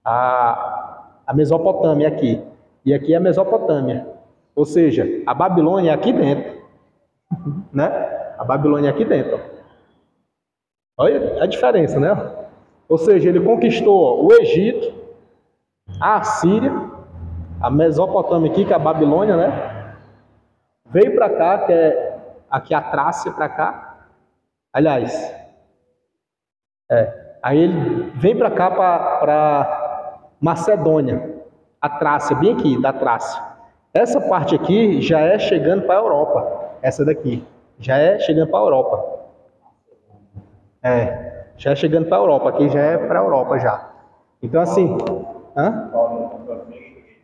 A Mesopotâmia aqui. E aqui é a Mesopotâmia. Ou seja, a Babilônia é aqui dentro. Né? A Babilônia é aqui dentro. Olha a diferença, né? Ou seja, ele conquistou o Egito, a Síria, a Mesopotâmia aqui, que é a Babilônia, né? Veio para cá, que é aqui a Trácia para cá. Aliás, aí ele vem para cá, para Macedônia, a Trácia, bem aqui, da Trácia. Essa parte aqui já é chegando para a Europa. Essa daqui já é chegando para a Europa. Já é chegando para a Europa. Aqui já é para a Europa já. Então assim,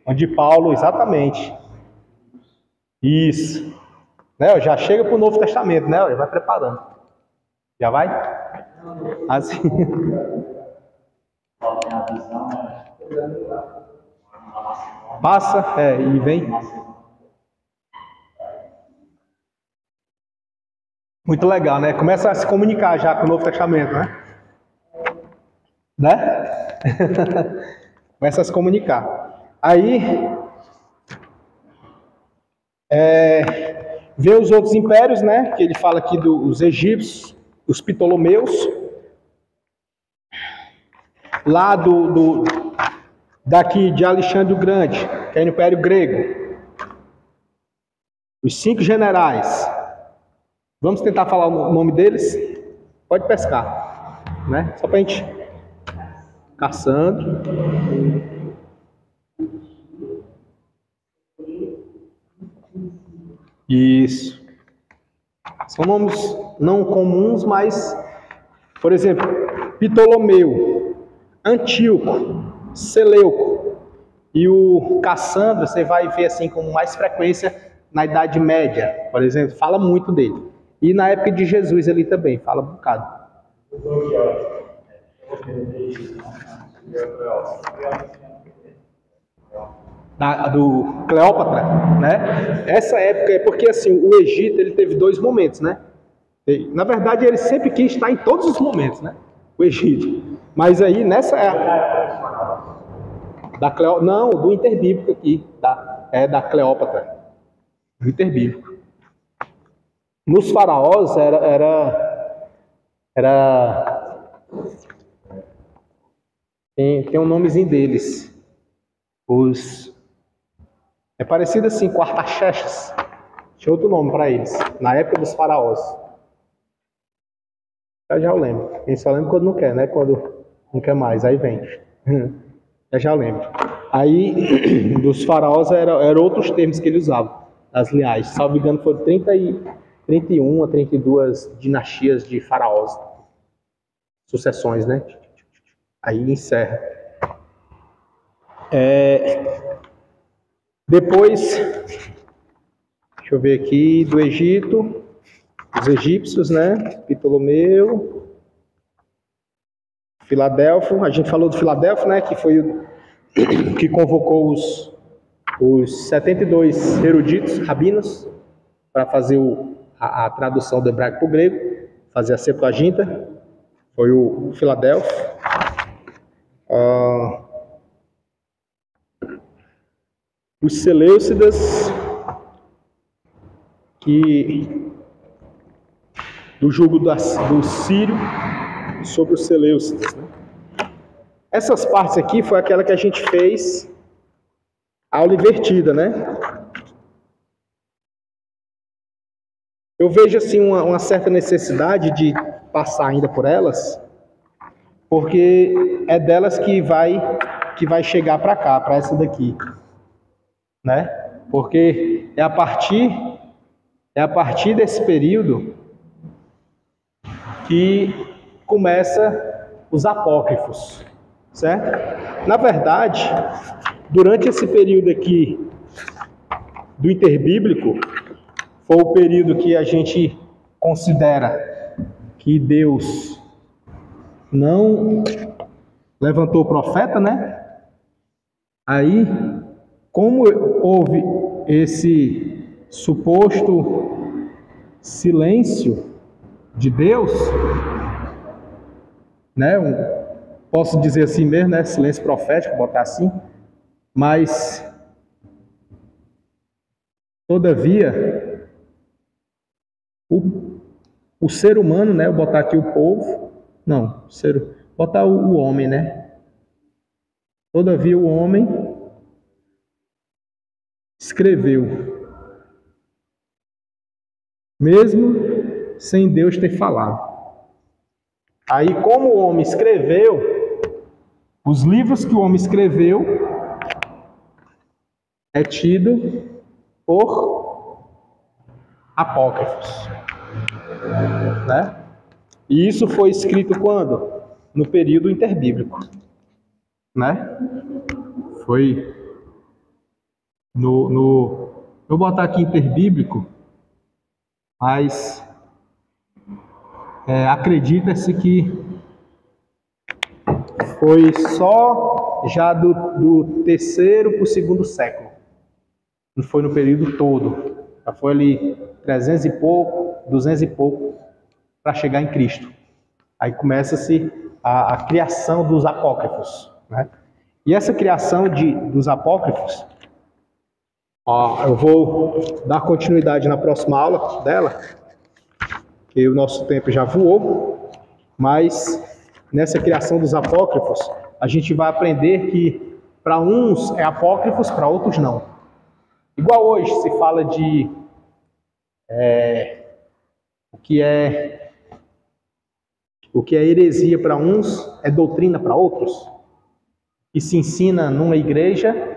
onde Paulo, exatamente. Isso. Né? Já chega para o Novo Testamento, né? Já vai preparando. Já vai? Assim. Passa, e vem. Muito legal, né? Começa a se comunicar já com o Novo Testamento, né? Começa a se comunicar. Aí, vê os outros impérios, né? Que ele fala aqui dos egípcios, os Ptolomeus. Lá daqui de Alexandre o Grande, que é o Império Grego. Os 5 generais. Vamos tentar falar o nome deles? Pode pescar, né? Só pra gente... Caçando. Isso. São nomes não comuns, mas... Por exemplo, Ptolomeu, Antíoco, Seleuco e o Cassandra, você vai ver assim com mais frequência na Idade Média, por exemplo, fala muito dele. E na época de Jesus ali também, fala um bocado. Do Cleópatra, né? Essa época é porque assim, o Egito ele teve 2 momentos, né? Na verdade, ele sempre quis estar em todos os momentos, né? O Egito. Mas aí, nessa não, do interbíblico aqui. Da Cleópatra. Do interbíblico. Nos faraós, tem um nomezinho deles. É parecido assim com Artaxerxes. Tinha outro nome para eles. Na época dos faraós. Eu já lembro. A gente só lembra quando não quer, né? Quando não quer mais, aí vem. Eu já lembro. Aí, dos faraós, eram outros termos que ele usava. Das linhagens. Salvo engano, foram 31 a 32 dinastias de faraós. Sucessões, né? Aí encerra. Depois, deixa eu ver aqui, do Egito... Os egípcios, né? Ptolomeu, Filadélfo. A gente falou do Filadélfo, né? Que foi que convocou os 72 eruditos, rabinos, para fazer a tradução do hebraico para o grego, fazer a Septuaginta, foi o Filadélfio. Os Seleucidas, que do jugo do Sírio sobre os Seleucidas, né? Essas partes aqui foi aquela que a gente fez aula invertida, né? Eu vejo assim uma certa necessidade de passar ainda por elas, porque é delas que vai chegar para cá, para essa daqui, né? Porque é a partir desse período que começa os apócrifos, certo? Na verdade, durante esse período aqui do interbíblico, foi o período que a gente considera que Deus não levantou o profeta, né? Aí, como houve esse suposto silêncio de Deus, né? Posso dizer assim mesmo, né? Silêncio profético, botar assim, mas todavia o ser humano, né? Vou botar aqui o povo, não, botar o homem, né? Todavia o homem escreveu, mesmo sem Deus ter falado. Aí, como o homem escreveu, os livros que o homem escreveu é tido por apócrifos, né? E isso foi escrito quando? No período interbíblico, né? Foi vou botar aqui interbíblico, mas acredita-se que foi só já do terceiro para o segundo século. Não foi no período todo. Já foi ali 300 e pouco, 200 e pouco, para chegar em Cristo. Aí começa-se a criação dos apócrifos, né? E essa criação dos apócrifos, eu vou dar continuidade na próxima aula dela, que o nosso tempo já voou, mas nessa criação dos apócrifos, a gente vai aprender que para uns é apócrifos, para outros não. Igual hoje se fala de o que é heresia para uns, é doutrina para outros. E se ensina numa igreja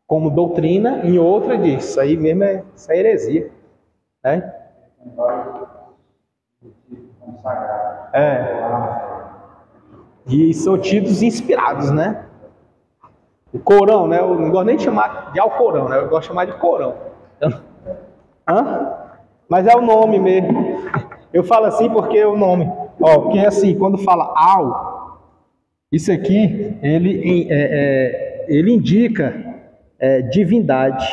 como doutrina, em outra diz, isso aí mesmo isso é heresia, né? E são tidos inspirados, né? O Corão, né? Eu não gosto nem de chamar de Alcorão, né? Eu gosto de chamar de Corão. Mas é o nome mesmo. Eu falo assim porque é o nome. Porque assim, quando fala isso aqui, ele indica divindade.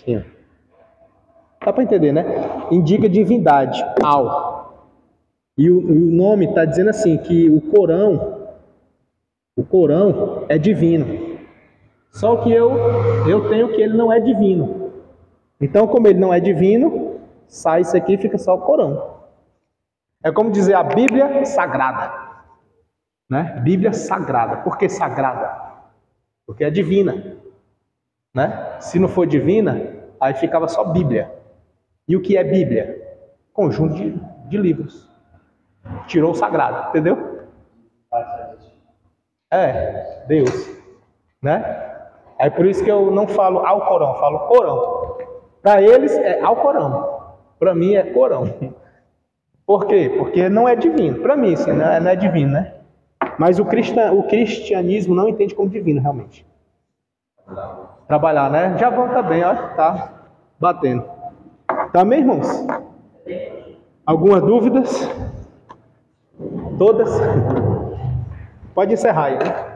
Sim. Dá para entender, né? Indica divindade, E o nome está dizendo assim, que o Corão é divino. Só que eu tenho que ele não é divino. Então, como ele não é divino, sai isso aqui e fica só o Corão. É como dizer a Bíblia Sagrada, né? Bíblia Sagrada. Por que sagrada? Porque é divina, né? Se não for divina, aí ficava só Bíblia. E o que é Bíblia? Conjunto de livros. Tirou o sagrado, entendeu? Deus, né? É por isso que eu não falo Alcorão, falo Corão. Para eles é Alcorão. Para mim é Corão. Por quê? Porque não é divino. Para mim, sim, não é divino, né? Mas o cristianismo não entende como divino, realmente. Trabalhar, né? Já vão também, ó, tá batendo. Tá, meus irmãos? Algumas dúvidas? Todas? Pode encerrar aí, né?